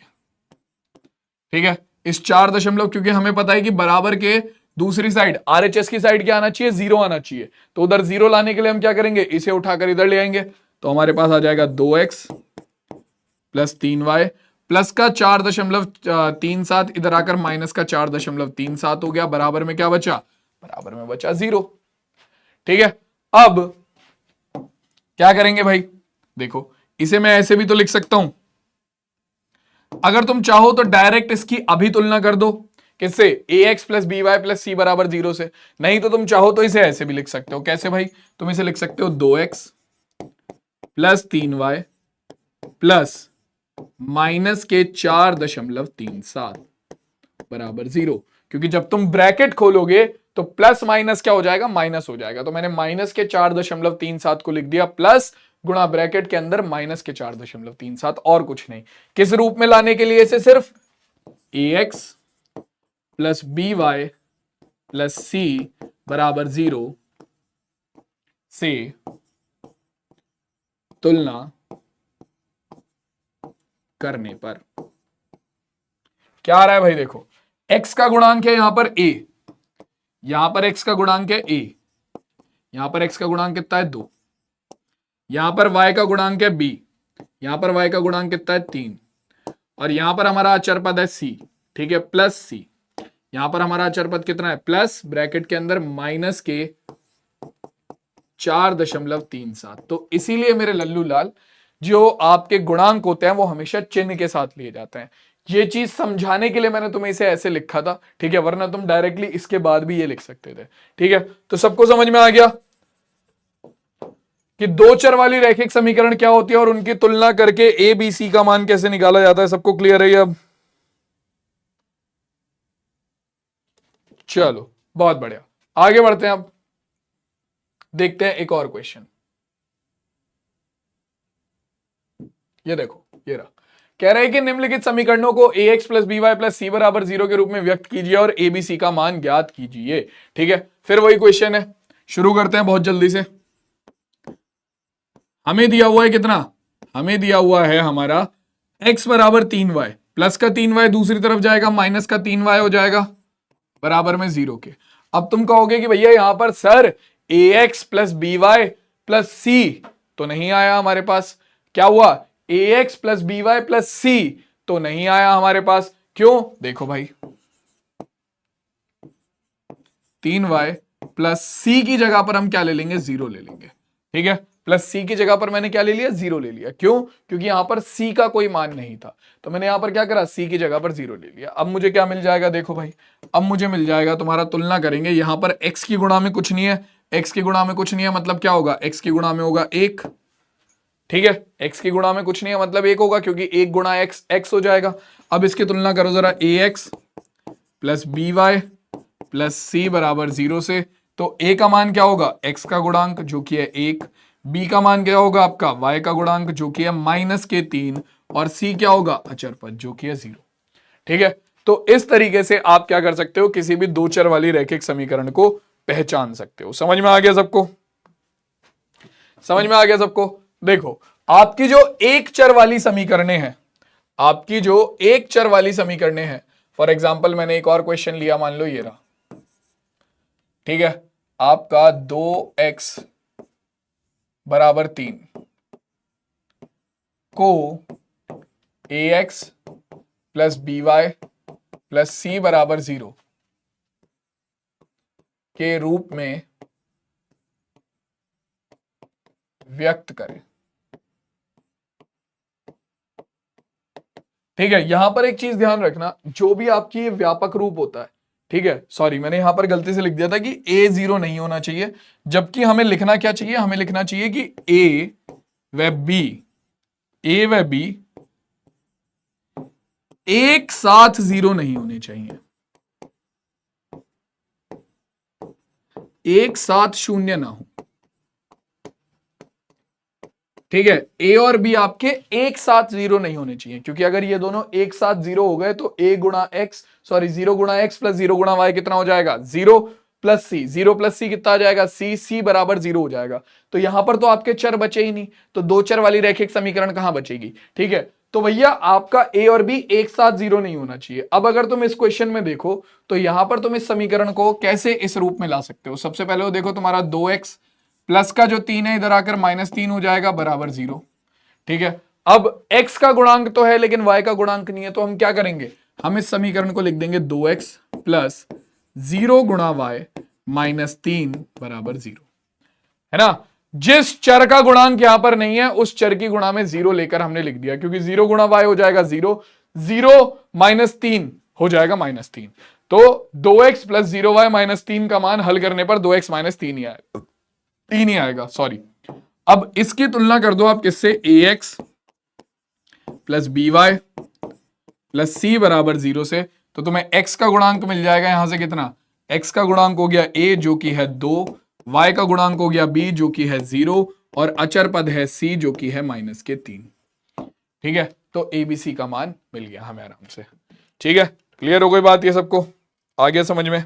Speaker 1: ठीक है, इस 4 दशमलव, क्योंकि हमें पता है कि बराबर के दूसरी साइड RHS की साइड क्या आना चाहिए? 0 आना चाहिए। तो उधर 0 लाने के लिए हम क्या करेंगे? इसे उठाकर इधर ले आएंगे, तो हमारे पास आ जाएगा 2x प्लस 3y प्लस का 4.37, इधर आकर माइनस का 4.37 हो गया। बराबर में क्या बचा? बराबर में बचा 0। ठीक है, अब क्या करेंगे भाई? देखो, इसे मैं ऐसे भी तो लिख सकता हूं, अगर तुम चाहो तो डायरेक्ट इसकी अभी तुलना कर दो। किससे? ax plus B Y plus C बराबर 0 से। नहीं तो तुम चाहो तो इसे ऐसे भी लिख सकते हो। कैसे भाई? तुम इसे लिख सकते हो 2x plus 3y plus minus के 4.37 बराबर 0। क्योंकि जब तुम ब्रैकेट खोलोगे तो प्लस माइनस क्या हो जाएगा? माइनस हो जाएगा। तो मैंने माइनस के 4.37 को लिख दिया प्लस गुणा ब्रैकेट के अंदर माइनस के 4.37, और कुछ नहीं। किस रूप में लाने के लिए? इसे सिर्फ ax plus B Y plus C बराबर 0 से तुलना करने पर क्या आ रहा है भाई? देखो, x का गुणांक है यहां पर a, यहां पर x का गुणांक है a, यहां पर x का गुणांक कितना है 2, यहां पर y का गुणांक है b, यहां पर y का गुणांक कितना है 3, और यहां पर हमारा अचर पद है c, ठीक है, प्लस c। यहां पर हमारा अचर पद कितना है? प्लस ब्रैकेट के अंदर माइनस के 4.37। तो इसीलिए मेरे लल्लू लाल, जो आपके गुणांक होते हैं वो हमेशा चिन्ह के साथ लिए जाते हैं। ये चीज समझाने के लिए मैंने तुम्हें इसे ऐसे लिखा था, ठीक है, वरना तुम डायरेक्टली इसके बाद भी ये लिख सकते थे, ठीक है। तो सबको समझ में आ गया कि दो चर वाली रैखिक समीकरण क्या होती है और उनकी तुलना करके ए बी सी का मान कैसे निकाला जाता है? सबको क्लियर है अब? चलो बहुत बढ़िया, आगे बढ़ते हैं। अब देखते हैं एक और क्वेश्चन। ये देखो, ये रहा, कह रहे हैं कि निम्नलिखित समीकरणों को A X plus B Y plus C बराबर 0 के रूप में व्यक्त कीजिए और ए बी सी का मान ज्ञात कीजिए, ठीक है। फिर वही क्वेश्चन है, शुरू करते हैं बहुत जल्दी से। हमें दिया हुआ है कितना? हमें दिया हुआ है हमारा x बराबर 3y, प्लस का 3y दूसरी तरफ जाएगा, माइनस का 3y हो जाएगा बराबर में 0 के। अब तुम कहोगे कि भैया यहां पर sir ax plus B Y plus C तो नहीं आया हमारे पास। क्या हुआ? ax plus B Y plus C तो नहीं आया हमारे पास। क्यों? देखो भाई, 3y प्लस सी की जगह पर हम क्या ले लेंगे? 0 ले लेंगे, ठीक है। प्लस सी की जगह पर मैंने क्या ले लिया? 0 ले लिया। क्यों? क्योंकि यहां पर सी का कोई मान नहीं था, तो मैंने यहां पर क्या करा? सी की जगह पर 0 ले लिया। अब मुझे क्या मिल जाएगा? देखो भाई, अब मुझे मिल जाएगा, तुम्हारा तुलना करेंगे, यहां पर x की गुणा में कुछ नहीं है, x की गुणा में कुछ नहीं है, मतलब क्या होगा? x की गुणा में होगा 1, ठीक है। x की गुणा में कुछ नहीं है मतलब 1 होगा, क्योंकि 1 गुणा x x हो जाएगा। अब इसकी तुलना करो जरा, ax plus B Y plus C बराबर 0 से, तो a का मान क्या होगा? x का गुणांक जो कि है 1, b का मान क्या होगा आपका? y का गुणांक जो कि है माइनस के 3, और c क्या होगा? अचर पद जो कि है 0, ठीक है। तो इस तरीके से आप क्या कर सकते हो? किसी भी दो चर वाली रैखिक समीकरण को पहचान सकते हो। समझ में आ गया सबको? समझ में आ गया सबको? देखो, आपकी जो एक चर वाली समीकरणें हैं, आपकी जो एक चर वाली समीकरणें हैं, फॉर एग्जाम्पल मैंने एक और क्वेश्चन लिया, मान लो ये रहा, ठीक है, आपका 2x बराबर 3 को ax plus B Y plus C बराबर 0 के रूप में व्यक्त करें, ठीक है। यहां पर एक चीज ध्यान रखना, जो भी आपकी व्यापक रूप होता है, ठीक है, सॉरी मैंने यहां पर गलती से लिख दिया था कि a 0 नहीं होना चाहिए, जबकि हमें लिखना क्या चाहिए? हमें लिखना चाहिए कि a व b एक साथ 0 नहीं होने चाहिए, एक साथ 0 ना हो, ठीक है। a और b आपके एक साथ 0 नहीं होने चाहिए, क्योंकि अगर ये दोनों एक साथ 0 हो गए तो a गुणा x, सॉरी 0 गुणा x प्लस 0 गुणा y कितना हो जाएगा? 0 प्लस सी, 0 प्लस सी कितना आ जाएगा? c बराबर 0 हो जाएगा। तो यहां पर तो आपके चर बचे ही नहीं, तो दो चर वाली रैखिक समीकरण कहां बचेगी? ठीक है, तो भैया आपका a और b एक साथ 0 नहीं होना चाहिए। अब अगर तुम इस क्वेश्चन में देखो तो यहां पर तुम इस समीकरण को कैसे इस रूप में ला सकते हो? सबसे पहले वो देखो, तुम्हारा 2x प्लस का जो 3 है इधर आकर -3 हो जाएगा बराबर 0, ठीक है। अब x का गुणांक तो है लेकिन y का गुणांक नहीं है, तो हम क्या करेंगे? हम इस समीकरण को लिख देंगे 2x प्लस 0 गुणा y -3 बराबर 0, है ना। जिस चर का गुणांक यहां पर नहीं है उस चर की गुणा में 0 लेकर हमने लिख दिया, क्योंकि 0 गुणा y हो जाएगा 0, 0 -3 हो जाएगा -3, तो 2x प्लस 0y -3 का मान हल करने पर 2x -3 ही आएगा, 3 ही आएगा, सॉरी। अब इसकी तुलना कर दो आप किससे? ax plus B Y plus C बराबर 0 से, तो तुम्हें x का गुणांक मिल जाएगा यहां से कितना? x का गुणांक हो गया a जो कि है 2, y का गुणांक हो गया b जो कि है 0, और अचर पद है c जो कि है -3, ठीक है। तो abc का मान मिल गया हमें आराम से, ठीक है। क्लियर हो गई बात ये सबको? आ गया समझ में?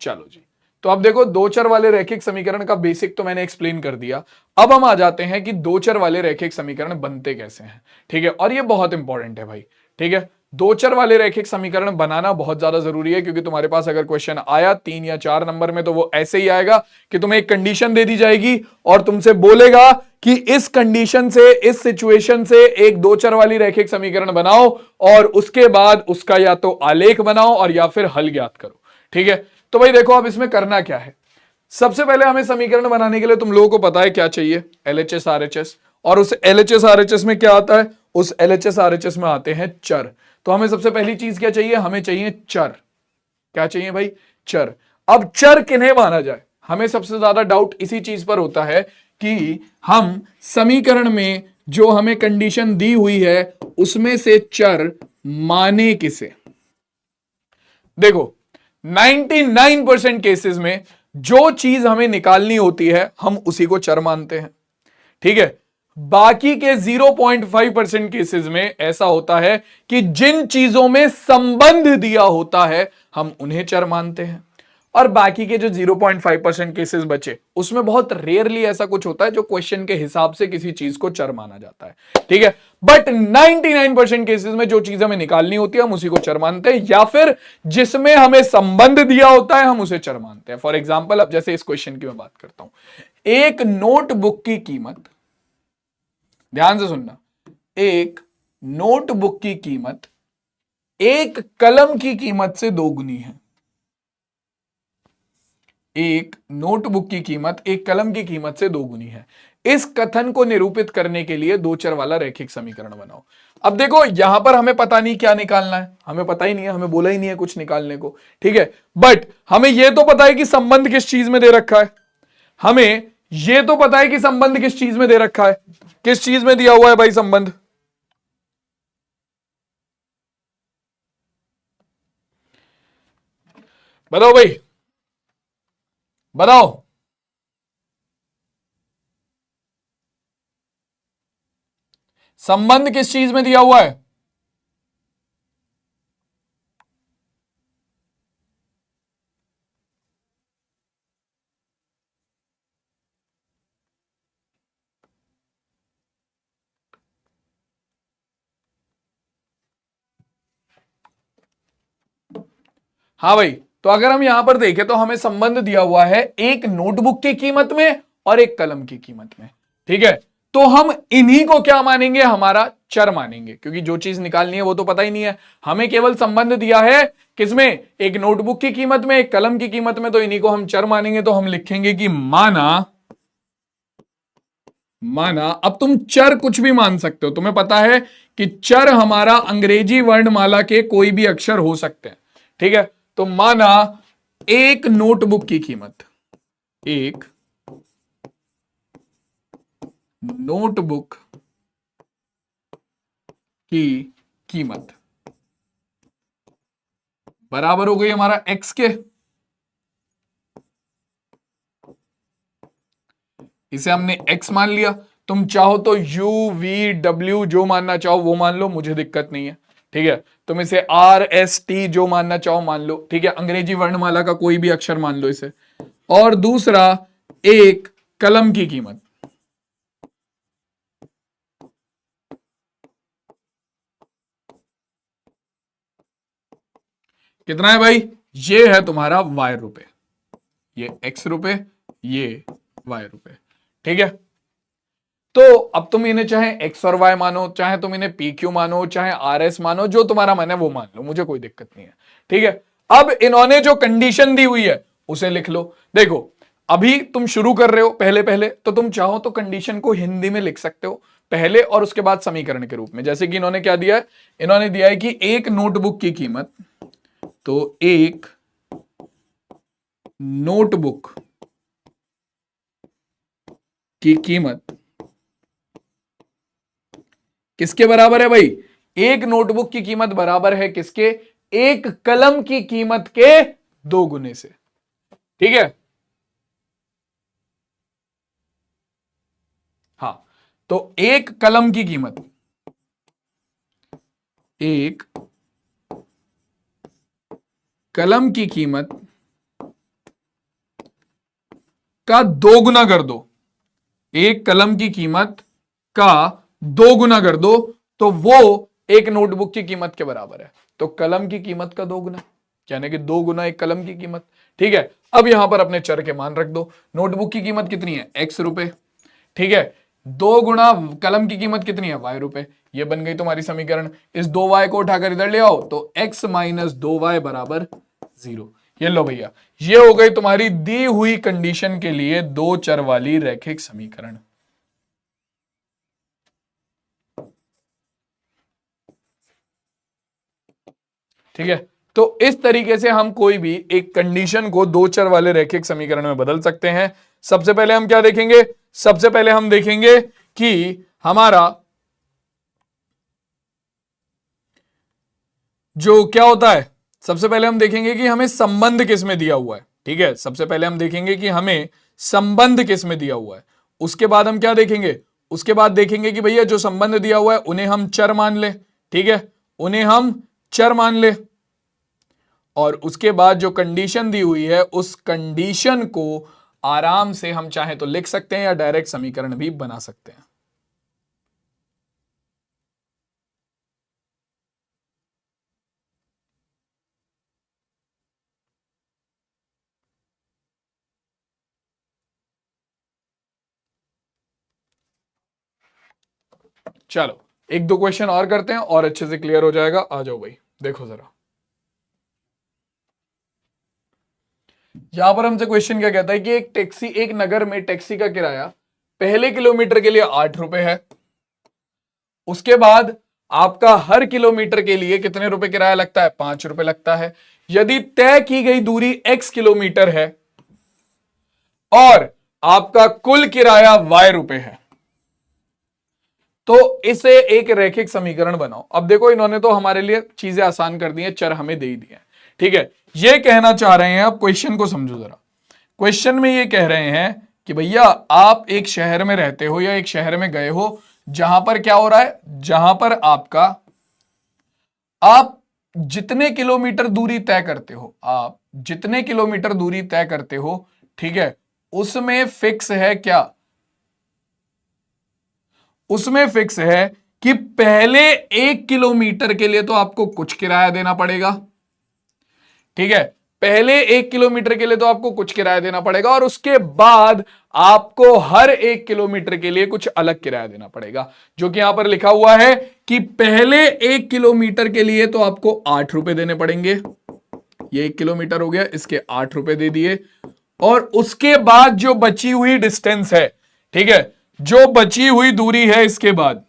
Speaker 1: चलो जी, तो अब देखो दो चर वाले रैखिक समीकरण का बेसिक तो मैंने एक्सप्लेन कर दिया। अब हम आ जाते हैं कि दो चर वाले रैखिक समीकरण बनते कैसे हैं। ठीक है, और ये बहुत इंपॉर्टेंट है भाई। ठीक है, दो चर वाले रैखिक समीकरण बनाना बहुत ज्यादा जरूरी है, क्योंकि तुम्हारे पास अगर क्वेश्चन आया 3 या 4 नंबर में, तो वो ऐसे ही आएगा कि तुम्हें एक कंडीशन दे दी जाएगी और तुमसे बोलेगा कि इस कंडीशन से, इस सिचुएशन से एक दो चर वाली रैखिक समीकरण बनाओ, और उसके बाद उसका या तो आलेख बनाओ और या फिर हल ज्ञात करो। ठीक है, तो भाई देखो अब इसमें करना क्या है। सबसे पहले हमें समीकरण बनाने के लिए तुम लोगों को पता है क्या चाहिए, एलएचएस आरएचएस। और उस एलएचएस आरएचएस में क्या आता है, उस एलएचएस आरएचएस में आते हैं चर। तो हमें सबसे पहली चीज क्या चाहिए, हमें चाहिए चर। क्या चाहिए भाई, चर। अब चर किन्हें माना जाए, हमें सबसे ज्यादा डाउट इसी चीज पर होता है कि हम समीकरण में जो हमें कंडीशन दी हुई है उसमें से चर माने किसे। देखो 99% केसेस में जो चीज हमें निकालनी होती है हम उसी को चर मानते हैं। ठीक है, बाकी के 0.5% केसेस में ऐसा होता है कि जिन चीजों में संबंध दिया होता है हम उन्हें चर मानते हैं, और बाकी के जो 0.5% केसेस बचे उसमें बहुत रेयरली ऐसा कुछ होता है जो क्वेश्चन के हिसाब से किसी चीज को चर माना जाता है। ठीक है, बट 99% केसेस में जो चीज हमें निकालनी होती है हम उसी को चर मानते हैं, या फिर जिसमें हमें संबंध दिया होता है हम उसे चर मानते हैं। फॉर एग्जाम्पल, अब जैसे इस क्वेश्चन की मैं बात करता हूं, एक नोटबुक की कीमत, ध्यान से सुनना, एक नोटबुक की कीमत एक कलम की कीमत से दोगुनी है। एक नोटबुक की कीमत एक कलम की कीमत से दोगुनी है। इस कथन को निरूपित करने के लिए दो चर वाला रैखिक समीकरण बनाओ। अब देखो यहां पर हमें पता नहीं क्या निकालना है, हमें पता ही नहीं है, हमें बोला ही नहीं है कुछ निकालने को। ठीक है, बट हमें यह तो पता है कि संबंध किस चीज में दे रखा है, हमें यह तो पता है कि संबंध किस चीज में दे रखा है। किस चीज में दिया हुआ है भाई संबंध, बताओ भाई, बताओ। संबंध किस चीज में दिया हुआ है, हाँ भाई। तो अगर हम यहां पर देखें तो हमें संबंध दिया हुआ है एक नोटबुक की कीमत में और एक कलम की कीमत में। ठीक है, तो हम इन्हीं को क्या मानेंगे, हमारा चर मानेंगे, क्योंकि जो चीज निकालनी है वो तो पता ही नहीं है, हमें केवल संबंध दिया है किसमें, एक नोटबुक की कीमत में एक कलम की कीमत में, तो इन्हीं को हम चर मानेंगे। तो हम लिखेंगे कि माना, माना, अब तुम चर कुछ भी मान सकते हो, तुम्हें पता है कि चर हमारा अंग्रेजी वर्णमाला के कोई भी अक्षर हो सकते हैं। ठीक है, तो माना एक नोटबुक की कीमत, एक नोटबुक की कीमत बराबर हो गई हमारा एक्स के, इसे हमने एक्स मान लिया। तुम चाहो तो यू वी डब्ल्यू जो मानना चाहो वो मान लो, मुझे दिक्कत नहीं है। ठीक है, तुम इसे आर एस टी जो मानना चाहो मान लो। ठीक है, अंग्रेजी वर्णमाला का कोई भी अक्षर मान लो इसे। और दूसरा, एक कलम की कीमत, कितना है भाई, ये है तुम्हारा वाई रुपए, ये एक्स रुपए, ये वाई रुपए। ठीक है, तो अब तुम इन्हें चाहे एक्स और वाई मानो, चाहे तुम इन्हें पी क्यू मानो, चाहे आर एस मानो, जो तुम्हारा मन है वो मान लो, मुझे कोई दिक्कत नहीं है। ठीक है, अब इन्होंने जो कंडीशन दी हुई है उसे लिख लो। देखो अभी तुम शुरू कर रहे हो पहले पहले, तो तुम चाहो तो कंडीशन को हिंदी में लिख सकते हो पहले और उसके बाद समीकरण के रूप में। जैसे कि इन्होंने क्या दिया है, इन्होंने दिया है कि एक नोटबुक की कीमत, तो एक नोटबुक की कीमत किसके बराबर है भाई, एक नोटबुक की कीमत बराबर है किसके, एक कलम की कीमत के 2 गुने से। ठीक है, हाँ, तो एक कलम की कीमत, एक कलम की कीमत का 2 गुना कर दो, एक कलम की कीमत का 2 गुना कर दो तो वो एक नोटबुक की कीमत के बराबर है। तो कलम की कीमत का 2 गुना, यानी कि 2 गुना एक कलम की कीमत। ठीक है, अब यहां पर अपने चर के मान रख दो। नोटबुक की कीमत कितनी है, x रुपए। ठीक है, 2 गुना कलम की कीमत कितनी है, y रुपए। ये बन गई तुम्हारी समीकरण। इस 2y को उठाकर इधर ले आओ तो x माइनस 2y बराबर 0। ये लो भैया, ये हो गई तुम्हारी दी हुई कंडीशन के लिए दो चर वाली रैखिक समीकरण। ठीक है, तो इस तरीके से हम कोई भी एक कंडीशन को दो चर वाले रैखिक समीकरण में बदल सकते हैं। सबसे पहले हम क्या देखेंगे, सबसे पहले हम देखेंगे कि हमारा जो क्या होता है, सबसे पहले हम देखेंगे कि हमें संबंध किस में दिया हुआ है। ठीक है, सबसे पहले हम देखेंगे कि हमें संबंध किस में दिया हुआ है। उसके बाद हम क्या देखेंगे, उसके बाद देखेंगे कि भैया जो संबंध दिया हुआ है उन्हें हम चर मान ले। ठीक है, उन्हें हम चर मान ले। और उसके बाद जो कंडीशन दी हुई है उस कंडीशन को आराम से हम चाहे तो लिख सकते हैं या डायरेक्ट समीकरण भी बना सकते हैं। चलो एक दो क्वेश्चन और करते हैं और अच्छे से क्लियर हो जाएगा। आ जाओ भाई, देखो जरा यहां पर हमसे क्वेश्चन क्या कहता है कि एक नगर में टैक्सी का किराया पहले किलोमीटर के लिए 8 रुपए है। उसके बाद आपका हर किलोमीटर के लिए कितने रुपए किराया लगता है, 5 रुपए लगता है। यदि तय की गई दूरी x किलोमीटर है और आपका कुल किराया y रुपए है तो इसे एक रैखिक समीकरण बनाओ। अब देखो इन्होंने तो हमारे लिए चीजें आसान कर दी हैं, चर हमें दे ही दिए हैं। ठीक है, ये कहना चाह रहे हैं, अब क्वेश्चन को समझो जरा। क्वेश्चन में ये कह रहे हैं कि भैया आप एक शहर में रहते हो या एक शहर में गए हो जहां पर क्या हो रहा है, जहां पर आप जितने किलोमीटर दूरी तय करते हो, आप जितने किलोमीटर दूरी तय करते हो, ठीक है, उसमें फिक्स है क्या, उसमें फिक्स है कि पहले 1 किलोमीटर के लिए तो आपको कुछ किराया देना पड़ेगा। ठीक है, पहले 1 किलोमीटर के लिए तो आपको कुछ किराया देना पड़ेगा और उसके बाद आपको हर 1 किलोमीटर के लिए कुछ अलग किराया देना पड़ेगा, जो कि यहां पर लिखा हुआ है कि पहले 1 किलोमीटर के लिए तो आपको 8 रुपए देने पड़ेंगे। ये 1 किलोमीटर हो गया, इसके 8 रुपए दे दिए। और उसके बाद जो बची हुई डिस्टेंस है, ठीक है, जो बची हुई दूरी है, इसके बाद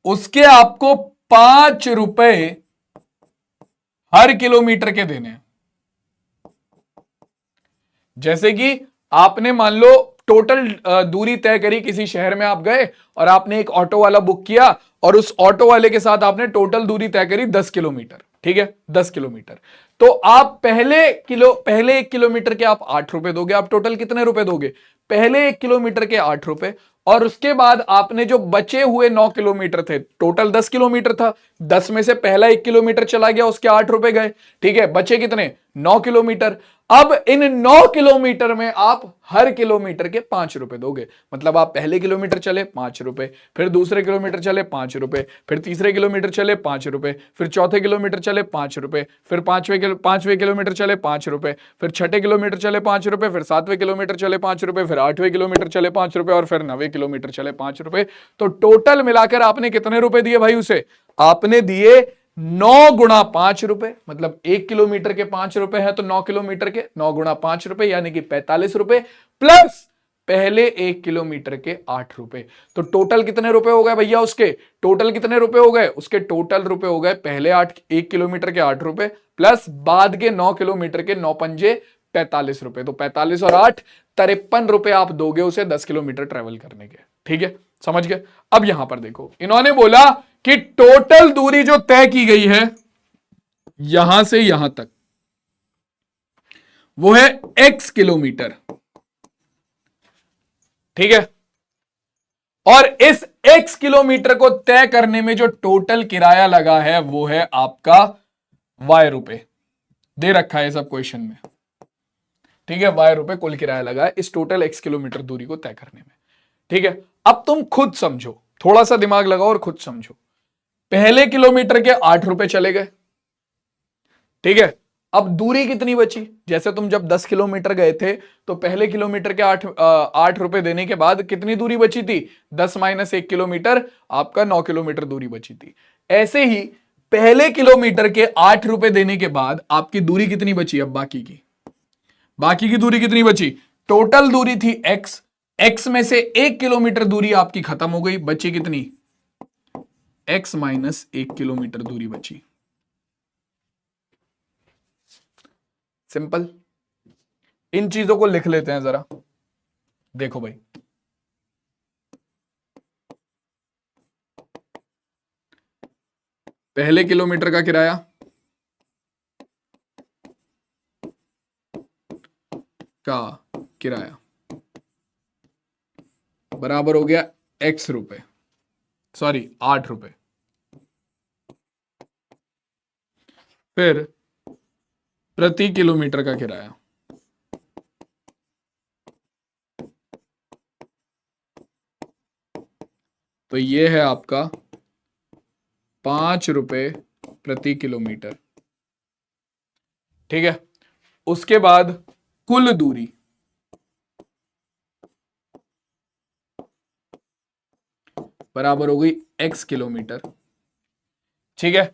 Speaker 1: उसके आपको 5 रुपए हर किलोमीटर के देने हैं। जैसे कि आपने मान लो टोटल दूरी तय करी, किसी शहर में आप गए और आपने एक ऑटो वाला बुक किया और उस ऑटो वाले के साथ आपने टोटल दूरी तय करी 10 किलोमीटर। ठीक है, 10 किलोमीटर, तो आप पहले 1 किलोमीटर के आप 8 रुपए दोगे। आप टोटल कितने रुपए दोगे, पहले 1 किलोमीटर के 8 रुपए। और उसके बाद आपने जो बचे हुए 9 किलोमीटर थे, टोटल 10 किलोमीटर था, 10 में से पहला 1 किलोमीटर चला गया, उसके 8 रुपए गए। ठीक है, बचे कितने, 9 किलोमीटर। अब इन 9 किलोमीटर में आप हर किलोमीटर के 5 रुपए दोगे। मतलब आप पहले किलोमीटर चले 5 रुपए, फिर दूसरे किलोमीटर चले 5 रुपए, फिर तीसरे किलोमीटर चले 5 रुपए, फिर चौथे किलोमीटर चले 5 रुपए, फिर पांचवें किलोमीटर चले 5 रुपए, फिर छठे किलोमीटर चले 5 रुपए, फिर 7वें किलोमीटर चले 5 रुपए, फिर 8वें किलोमीटर चले 5 रुपए और फिर 9वें किलोमीटर चले 5 रुपए। तो टोटल मिलाकर आपने कितने रुपए दिए भाई उसे, आपने दिए 9 गुणा 5 रुपए। मतलब 1 किलोमीटर के 5 रुपए है तो 9 किलोमीटर के 9 गुणा 5 रुपए यानी कि 45 रुपए, प्लस पहले 1 किलोमीटर के 8 रुपए। तो टोटल कितने रुपए हो गए भैया उसके, टोटल कितने रुपए हो गए उसके, टोटल रुपए हो गए पहले 1 किलोमीटर के 8 रुपए प्लस बाद के 9 किलोमीटर के 9 पंजे 45 रुपए। तो 45 और 8 53 रुपए आप दोगे उसे 10 किलोमीटर ट्रेवल करने के। ठीक है, समझ गए। अब यहां पर देखो, इन्होंने बोला कि टोटल दूरी जो तय की गई है यहां से यहां तक वो है x किलोमीटर। ठीक है, और इस x किलोमीटर को तय करने में जो टोटल किराया लगा है वो है आपका y रुपए। दे रखा है सब क्वेश्चन में। ठीक है, y रुपए कुल किराया लगा है इस टोटल x किलोमीटर दूरी को तय करने में। ठीक है, अब तुम खुद समझो, थोड़ा सा दिमाग लगाओ और खुद समझो। पहले किलोमीटर के 8 रुपए चले गए, ठीक है, अब दूरी कितनी बची? जैसे तुम जब 10 किलोमीटर गए थे तो पहले किलोमीटर के 8 रुपए देने के बाद कितनी दूरी बची थी? 10 माइनस 1 किलोमीटर, आपका 9 किलोमीटर दूरी बची थी। ऐसे ही पहले किलोमीटर के 8 रुपए देने के बाद आपकी दूरी कितनी बची? अब बाकी की दूरी कितनी बची? टोटल दूरी थी x में से 1 किलोमीटर दूरी आपकी खत्म हो गई, बची कितनी? x माइनस 1 किलोमीटर दूरी बची। सिंपल। इन चीजों को लिख लेते हैं जरा, देखो भाई। पहले किलोमीटर का किराया बराबर हो गया x रुपए, सॉरी 8 रुपए। फिर प्रति किलोमीटर का किराया, तो ये है आपका 5 रुपए प्रति किलोमीटर। ठीक है, उसके बाद कुल दूरी, बराबर हो गई x किलोमीटर। ठीक है,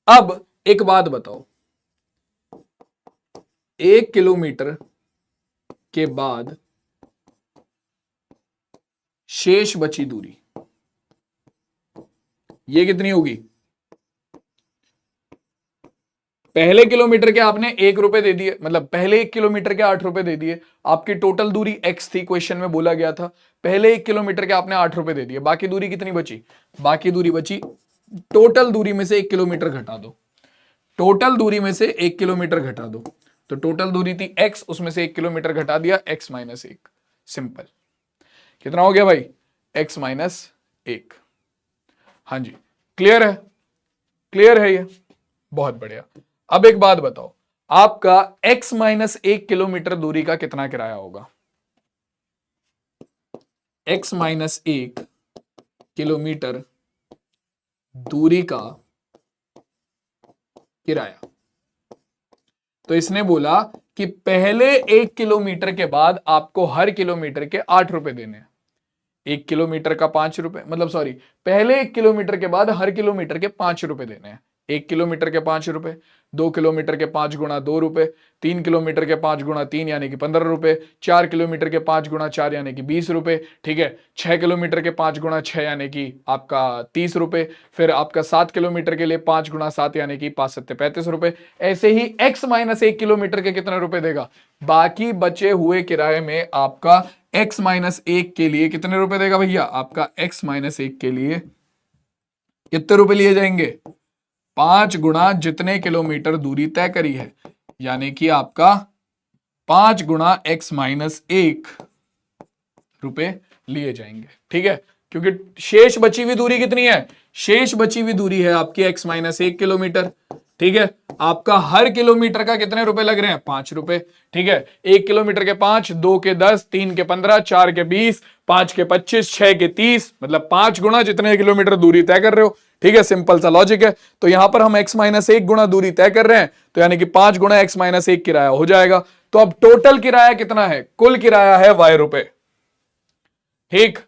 Speaker 1: अब एक बात बताओ, 1 किलोमीटर के बाद शेष बची दूरी ये कितनी होगी? पहले किलोमीटर के आपने 1 रुपए दे दिए, मतलब पहले 1 किलोमीटर के 8 रुपए दे दिए, आपकी टोटल दूरी x थी, क्वेश्चन में बोला गया था। पहले 1 किलोमीटर के आपने 8 रुपए दे दिए, बाकी दूरी कितनी बची? बाकी दूरी बची, टोटल दूरी में से 1 किलोमीटर घटा दो, टोटल दूरी में से 1 किलोमीटर घटा दो, तो टोटल दूरी थी x, उसमें से 1 किलोमीटर घटा दिया, x माइनस 1। सिंपल। कितना हो गया भाई? x minus 1। हाँ जी, क्लियर है? क्लियर है ये? बहुत बढ़िया। अब एक बात बताओ, आपका x माइनस 1 किलोमीटर दूरी का कितना किराया होगा? x माइनस 1 किलोमीटर दूरी का किराया, तो इसने बोला कि पहले 1 किलोमीटर के बाद आपको हर किलोमीटर के 8 रुपए देने हैं। 1 किलोमीटर का 5 रुपए, मतलब सॉरी, पहले 1 किलोमीटर के बाद हर किलोमीटर के 5 रुपए देने हैं। 1 किलोमीटर के 5 रुपए, 2 किलोमीटर के 5 गुणा 2 रुपए, 3 किलोमीटर के 5 गुणा 3 यानी कि 15 रुपए, 4 किलोमीटर के 5 गुणा 4 यानी कि 20 रुपए। ठीक है, 6 किलोमीटर के 5 गुणा 6 यानी कि आपका 30 रुपए, फिर आपका 7 किलोमीटर के लिए 5 गुणा 7 यानी कि 5 7 35 रुपए। ऐसे ही x माइनस 1 किलोमीटर के कितने रुपए देगा? बाकी बचे हुए किराए में आपका x माइनस 1 के लिए कितने रुपए देगा भैया? आपका x माइनस 1 के लिए कितने रुपए लिए जाएंगे? 5 गुणा जितने किलोमीटर दूरी तय करी है, यानी कि आपका 5 गुणा x माइनस 1 रुपए लिए जाएंगे। ठीक है, क्योंकि शेष बची हुई दूरी कितनी है? शेष बची हुई दूरी है आपकी x माइनस 1 किलोमीटर। ठीक है, आपका हर किलोमीटर का कितने रुपए लग रहे हैं? 5 रुपए। ठीक है, 1 किलोमीटर के 5, 2 के 10, 3 के 15, 4 के 20, 5 के 25, 6 के 30, मतलब 5 गुणा जितने किलोमीटर दूरी तय कर रहे हो। ठीक है, सिंपल सा लॉजिक है। तो यहां पर हम x माइनस 1 गुणा दूरी तय कर रहे हैं, तो यानी कि 5 गुणा x माइनस 1 किराया हो जाएगा। तो अब टोटल किराया कितना है? कुल किराया है y रुपए। ठीक,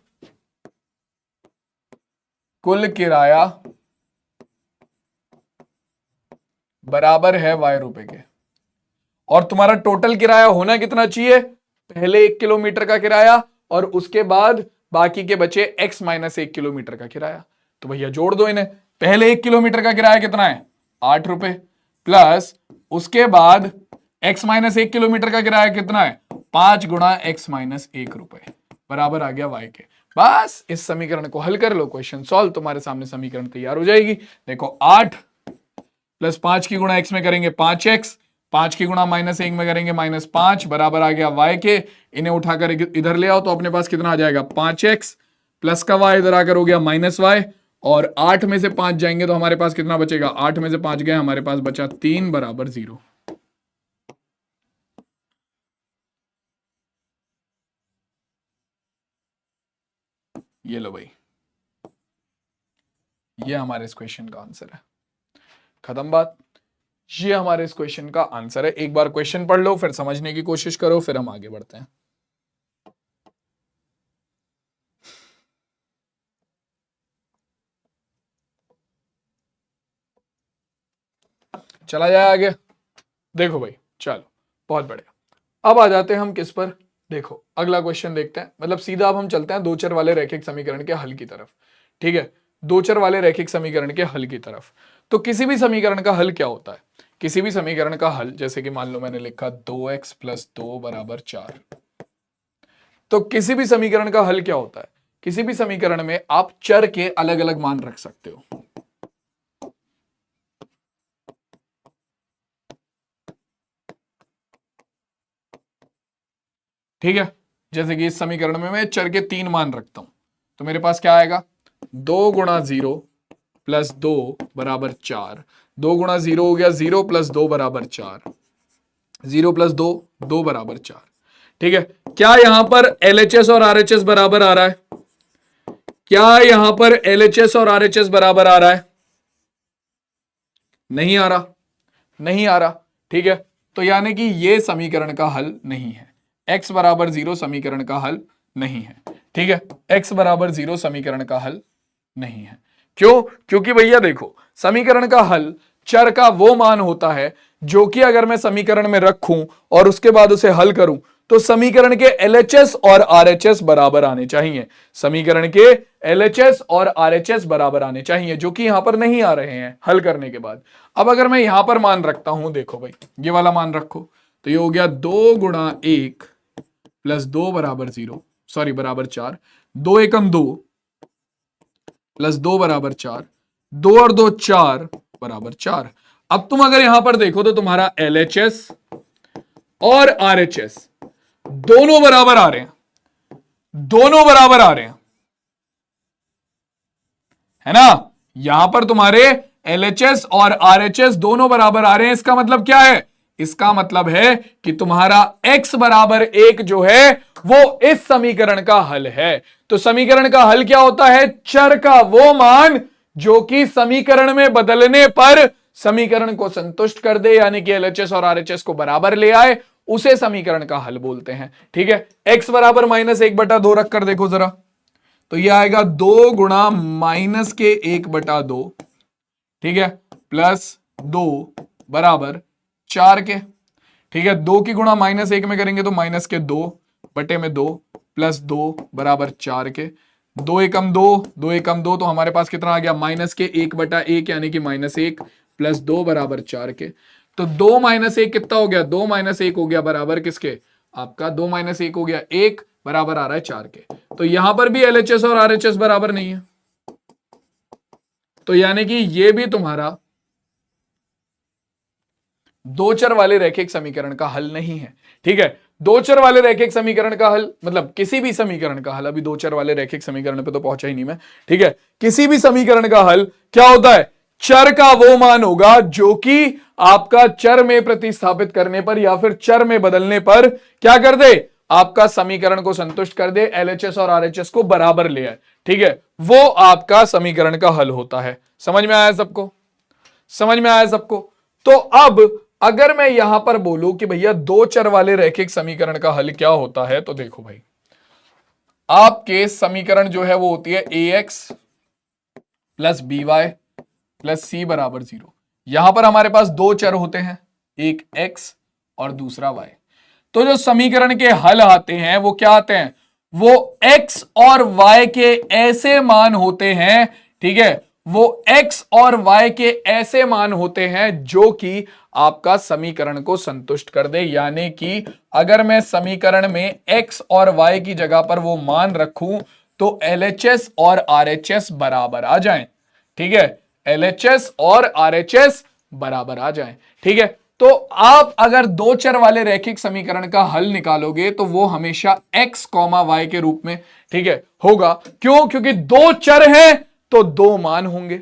Speaker 1: कुल किराया बराबर है y रुपए के, और तुम्हारा टोटल किराया होना कितना चाहिए? पहले 1 किलोमीटर का किराया और उसके बाद बाकी के बचे x माइनस 1 किलोमीटर का किराया। तो भैया जोड़ दो इन्हें। पहले 1 किलोमीटर का किराया कितना है? 8 रुपए, प्लस उसके बाद x माइनस 1 किलोमीटर का किराया कितना है? 5 गुणा x माइनस 1 रुपए, बराबर आ गया y के। बस इस समीकरण को हल कर लो, क्वेश्चन सॉल्व, तुम्हारे सामने समीकरण तैयार हो जाएगी। देखो 8 प्लस 5 की गुणा x में करेंगे 5x, 5 की गुणा माइनस 1 में करेंगे -5, बराबर आ गया y के। इन्हें उठाकर इधर ले आओ तो अपने पास कितना आ जाएगा? 5x प्लस का y इधर आकर हो गया -y, और 8 में से 5 जाएंगे तो हमारे पास कितना बचेगा? 8 में से 5 गए, हमारे पास बचा 3 बराबर 0। ये लो भाई, ये हमारे इस क्वेश्चन का आंसर है। खत्म बात। ये हमारे इस क्वेश्चन का आंसर है। एक बार क्वेश्चन पढ़ लो, फिर समझने की कोशिश करो, फिर हम आगे बढ़ते हैं। चला जाए आगे। देखो भाई, चलो बहुत बढ़िया। अब आ जाते हैं हम किस पर, देखो अगला क्वेश्चन देखते हैं। मतलब सीधा अब हम चलते हैं दो चर वाले रैखिक समीकरण के हल की तरफ। ठीक है, दो चर वाले रैखिक समीकरण के हल की तरफ। तो किसी भी समीकरण का हल क्या होता है? किसी भी समीकरण का हल, जैसे कि मान लो मैंने लिखा 2x + 2 = 4। तो किसी भी समीकरण का हल क्या होता है? किसी भी समीकरण में आप चर के अलग अलग मान रख सकते हो। ठीक है, जैसे कि इस समीकरण में मैं चर के 3 मान रखता हूं, तो मेरे पास क्या आएगा? 2 × 0 + 2 = 4। 2 × 0 हो गया 0 + 2 = 4। 0 + 2 2 = 4। ठीक है, क्या यहां पर LHS और RHS बराबर आ रहा है? क्या यहां पर LHS और RHS बराबर आ रहा है? नहीं आ रहा, नहीं आ रहा। ठीक है, तो यानी कि ये समीकरण का हल नहीं है। x = 0 समीकरण का हल नहीं है। ठीक है, x = 0 समीकरण का हल नहीं है। क्यों? क्योंकि भैया देखो, समीकरण का हल चर का वो मान होता है जो कि अगर मैं समीकरण में रखूं और उसके बाद उसे हल करूं तो समीकरण के LHS और RHS बराबर आने चाहिए। समीकरण के LHS और RHS बराबर आने चाहिए, जो कि यहां पर नहीं आ रहे हैं हल करने के बाद। अब अगर मैं यहां पर मान रखता हूं, देखो भाई ये वाला मान रखो, तो ये हो गया 2 × 1 + 2 = 0, सॉरी बराबर 4। 2 एकम 2 + 2 = 4। 2 और 2 4 = 4। अब तुम अगर यहां पर देखो तो तुम्हारा LHS और RHS दोनों बराबर आ रहे हैं, दोनों बराबर आ रहे हैं, है ना? यहां पर तुम्हारे LHS और RHS दोनों बराबर आ रहे हैं। इसका मतलब क्या है? इसका मतलब है कि तुम्हारा x = 1 जो है वो इस समीकरण का हल है। तो समीकरण का हल क्या होता है? चर का वो मान जो कि समीकरण में बदलने पर समीकरण को संतुष्ट कर दे, यानी कि LHS और RHS को बराबर ले आए, उसे समीकरण का हल बोलते हैं। ठीक है, x = -1/2 रख कर देखो जरा, तो यह आएगा 2 × -1/2, ठीक है, +2 = 4 के। ठीक है, 2 की गुणा -1 में करेंगे तो -2/2 +2 = 4 के। 2 एकम 2, 2 एकम 2, तो हमारे पास कितना आ गया? -1/1 यानी कि -1 +2 = 4 के। तो 2 - 1 कितना हो गया? 2 - 1 हो गया बराबर किसके? आपका 2 - 1 हो गया 1, बराबर आ रहा है 4 के। तो यहां पर भी LHS और RHS बराबर नहीं है, तो यानी कि ये भी तुम्हारा दो चर वाले रैखिक समीकरण का हल नहीं है। ठीक है, दो चर वाले रैखिक समीकरण का हल मतलब किसी भी समीकरण का हल, अभी दो चर वाले रैखिक समीकरण पे तो पहुंचा ही नहीं मैं। ठीक है, किसी भी समीकरण का हल क्या होता है? चर का वो मान होगा जो कि आपका चर में प्रतिस्थापित करने पर या फिर चर में बदलने पर क्या कर दे? आपका समीकरण को संतुष्ट कर दे, LHS और RHS को बराबर ले आए। ठीक है, वो आपका समीकरण का हल होता है। समझ में आया सबको? समझ में आया सबको? तो अब अगर मैं यहां पर बोलूं कि भैया दो चर वाले रैखिक समीकरण का हल क्या होता है, तो देखो भाई, आपके समीकरण जो है वो होती है ax + by + c = 0। यहां पर हमारे पास दो चर होते हैं, एक x और दूसरा y। तो जो समीकरण के हल आते हैं वो क्या आते हैं? वो x और y के ऐसे मान होते हैं, ठीक है, वो x और y के ऐसे मान होते हैं जो कि आपका समीकरण को संतुष्ट कर दे। यानी कि अगर मैं समीकरण में x और y की जगह पर वो मान रखूं तो LHS और RHS बराबर आ जाएं। ठीक है, LHS और RHS बराबर आ जाएं। ठीक है, तो आप अगर दो चर वाले रैखिक समीकरण का हल निकालोगे तो वो हमेशा x, y के रूप में, ठीक है, होगा। क्यों? क्योंकि दो चर हैं तो दो मान होंगे,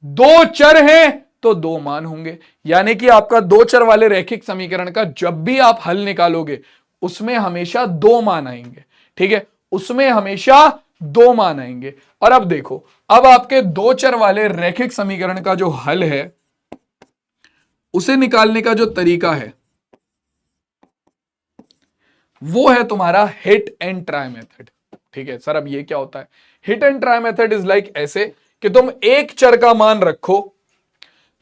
Speaker 1: दो चर हैं तो दो मान होंगे। यानी कि आपका दो चर वाले रैखिक समीकरण का जब भी आप हल निकालोगे उसमें हमेशा दो मान आएंगे। ठीक है, उसमें हमेशा दो मान आएंगे। और अब देखो, अब आपके दो चर वाले रैखिक समीकरण का जो हल है उसे निकालने का जो तरीका है वो है तुम्हारा हिट एंड ट्राई मेथड। ठीक है सर, अब ये क्या होता है? Hit and try method is like ऐसे कि तुम एक चर का मान रखो,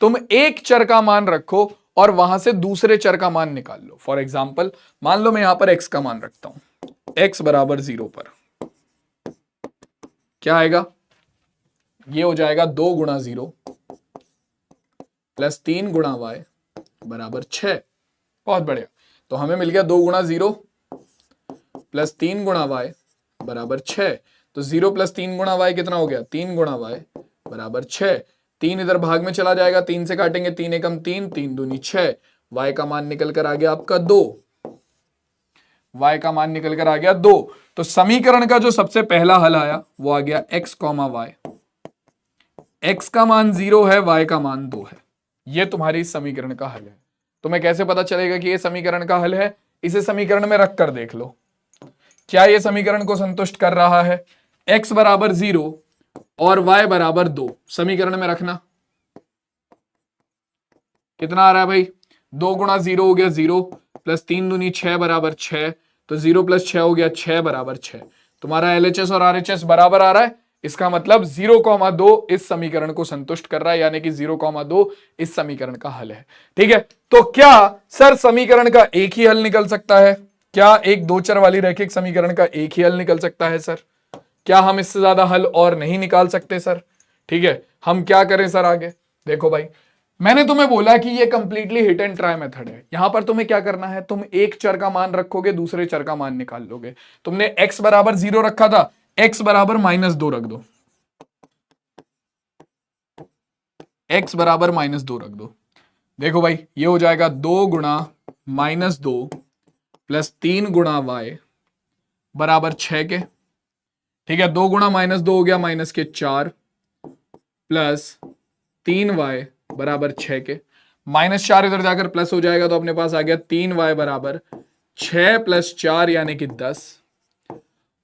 Speaker 1: तुम एक चर का मान रखो और वहां से दूसरे चर का मान निकाल लो। फॉर एग्जाम्पल मान लो मैं यहां पर x का मान रखता हूं, x बराबर 0 पर क्या आएगा? ये हो जाएगा 2 × 0 प्लस 3 × y बराबर 6। बहुत बढ़िया। तो हमें मिल गया 2 × 0 प्लस 3 × y बराबर 6। तो 0 प्लस 3 × y कितना हो गया? 3 × y बराबर 6। 3 इधर भाग में चला जाएगा, 3 से काटेंगे, 3 एकम 3, 3 दूनी 6। y का मान निकल कर आ गया आपका 2। y का मान निकल कर आ गया 2। तो समीकरण का जो सबसे पहला हल आया वो आ गया x, y। x का मान 0 है, y का मान 2 है। ये तुम्हारी समीकरण का हल है। तुम्हें कैसे पता चलेगा कि ये समीकरण का हल है? इसे समीकरण में रख कर देख लो, क्या ये समीकरण को संतुष्ट कर रहा है? x बराबर 0 और y बराबर 2 समीकरण में रखना। कितना आ रहा है भाई? 2 × 0 हो गया 0 प्लस 3 दूनी 6 बराबर 6। तो 0 प्लस 6 हो गया 6 बराबर 6। तुम्हारा LHS और RHS बराबर आ रहा है। इसका मतलब 0,2 इस समीकरण को संतुष्ट कर रहा है, यानी कि 0,2 इस समीकरण का हल है। ठीक है, तो क्या सर समीकरण का एक ही हल निकल सकता है? क्या एक दो चर वाली रैखिक समीकरण का एक ही हल निकल सकता है सर? क्या हम इससे ज्यादा हल और नहीं निकाल सकते सर? ठीक है, हम क्या करें सर आगे? देखो भाई, मैंने तुम्हें बोला कि ये completely hit and try method है। यहां पर तुम्हें क्या करना है, तुम एक चर का मान रखोगे, दूसरे चर का मान निकाल लोगे। तुमने x बराबर 0 रखा था, x बराबर -2 रख दो, x बराबर -2 रख दो। देखो भाई, ये हो जाएगा 2 × -2 प्लस 3 × y बराबर 6 के। ठीक है, 2 × -2 हो गया -4 प्लस 3y बराबर 6 के। -4 इधर जाकर प्लस हो जाएगा, तो अपने पास आ गया 3y बराबर 6 प्लस 4 यानी कि 10।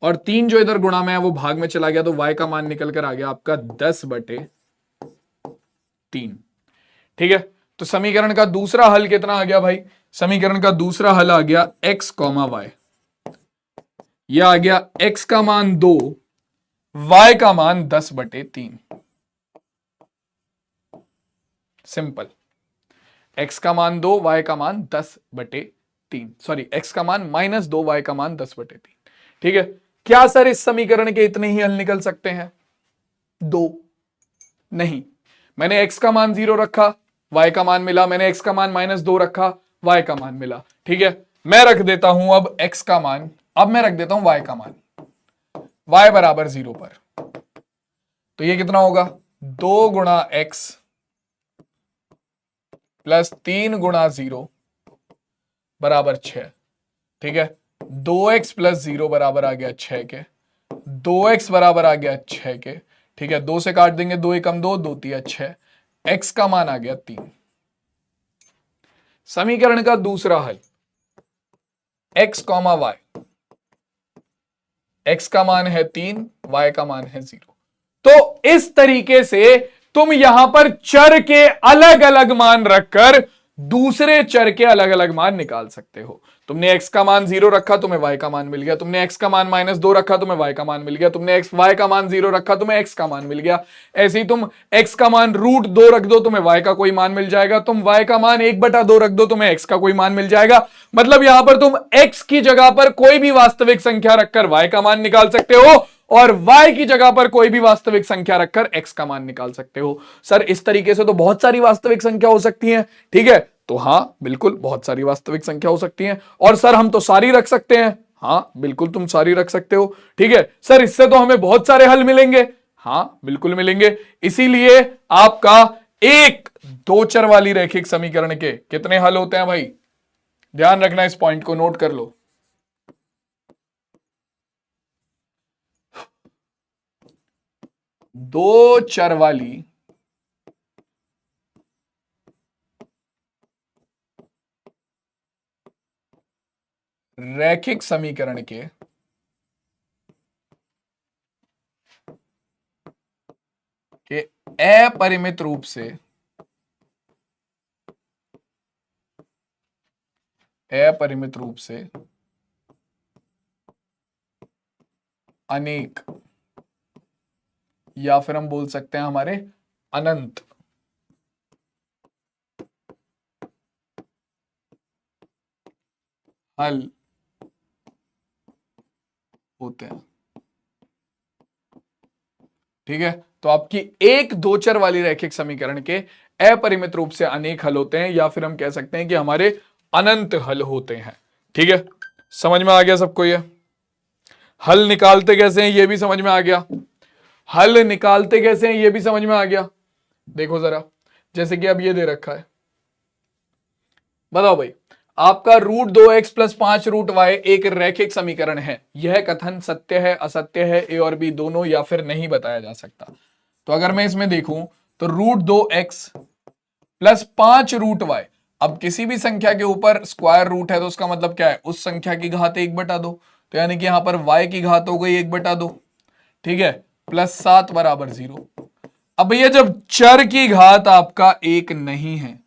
Speaker 1: और 3 जो इधर गुणा में है वो भाग में चला गया, तो y का मान निकल कर आ गया आपका 10/3। ठीक है, तो समीकरण का दूसरा हल कितना आ गया भाई? समीकरण का दूसरा हल आ गया x, y। यह आ गया x का मान 2, y का मान 10/3। सिंपल। x का मान 2, y का मान 10/3। सॉरी, x का मान -2, y का मान 10/3। ठीक है, क्या सर इस समीकरण के इतने ही हल निकल सकते हैं? दो नहीं। मैंने x का मान 0 रखा, y का मान मिला। मैंने x का मान -2 रखा, y का मान मिला। ठीक है, मैं रख देता हूं अब x का मान, अब मैं रख देता हूं y का मान, y बराबर 0 पर। तो ये कितना होगा? 2 × x प्लस 3 × 0 बराबर 6। ठीक है, 2x प्लस 0 बराबर आ गया 6 के। 2x बराबर आ गया 6 के। ठीक है, 2 से काट देंगे, 2 एकम 2, 2 तिया 6। x का मान आ गया 3। समीकरण का दूसरा हल x, y। x का मान है 3, y का मान है 0। तो इस तरीके से तुम यहां पर चर के अलग अलग मान रखकर दूसरे चर के अलग अलग मान निकाल सकते हो। तुमने x का मान 0 रखा, तुम्हें y का मान मिल गया। तुमने x का मान -2 रखा, तुम्हें y का मान मिल गया। तुमने y का मान 0 रखा, तुम्हें x का मान मिल गया। ऐसे ही तुम x का मान √2 रख दो, तुम्हें y का कोई मान मिल जाएगा। तुम y का मान 1/2 रख दो, तुम्हें x का कोई मान मिल जाएगा। मतलब यहां पर तुम x की जगह पर कोई भी वास्तविक संख्या रखकर y का मान निकाल सकते हो और y की जगह पर कोई भी वास्तविक संख्या रखकर x का मान निकाल सकते हो। सर इस तरीके से तो बहुत सारी वास्तविक संख्या हो सकती है। ठीक है, तो हां बिल्कुल बहुत सारी वास्तविक संख्या हो सकती है। और सर हम तो सारी रख सकते हैं। हां बिल्कुल तुम सारी रख सकते हो। ठीक है सर, इससे तो हमें बहुत सारे हल मिलेंगे। हां बिल्कुल मिलेंगे। इसीलिए आपका एक दो चर वाली रैखिक समीकरण के कितने हल होते हैं भाई? ध्यान रखना, इस पॉइंट को नोट कर लो। दो चर वाली रैखिक समीकरण के कि अपरिमित रूप से अनेक, या फिर हम बोल सकते हैं हमारे अनंत हल होते हैं। ठीक है, तो आपकी एक दो चर वाली रैखिक समीकरण के अपरिमित रूप से अनेक हल होते हैं, या फिर हम कह सकते हैं कि हमारे अनंत हल होते हैं। ठीक है, समझ में आ गया सबको? ये हल निकालते कैसे हैं ये भी समझ में आ गया, हल निकालते कैसे हैं ये भी समझ में आ गया। देखो जरा, जैसे कि अब ये दे रखा है, बताओ भाई, आपका √2x + 5√y एक रैखिक समीकरण है। यह कथन सत्य है, असत्य है, ए और बी दोनों, या फिर नहीं बताया जा सकता। तो अगर मैं इसमें देखूं तो √2x + 5√y, अब किसी भी संख्या के ऊपर स्क्वायर रूट है तो उसका मतलब क्या है, उस संख्या की घात 1/2। तो यानी कि यहां पर y की घात हो गई 1/2। ठीक है, +7 = 0। अब भैया जब चर की घात आपका 1 नहीं है,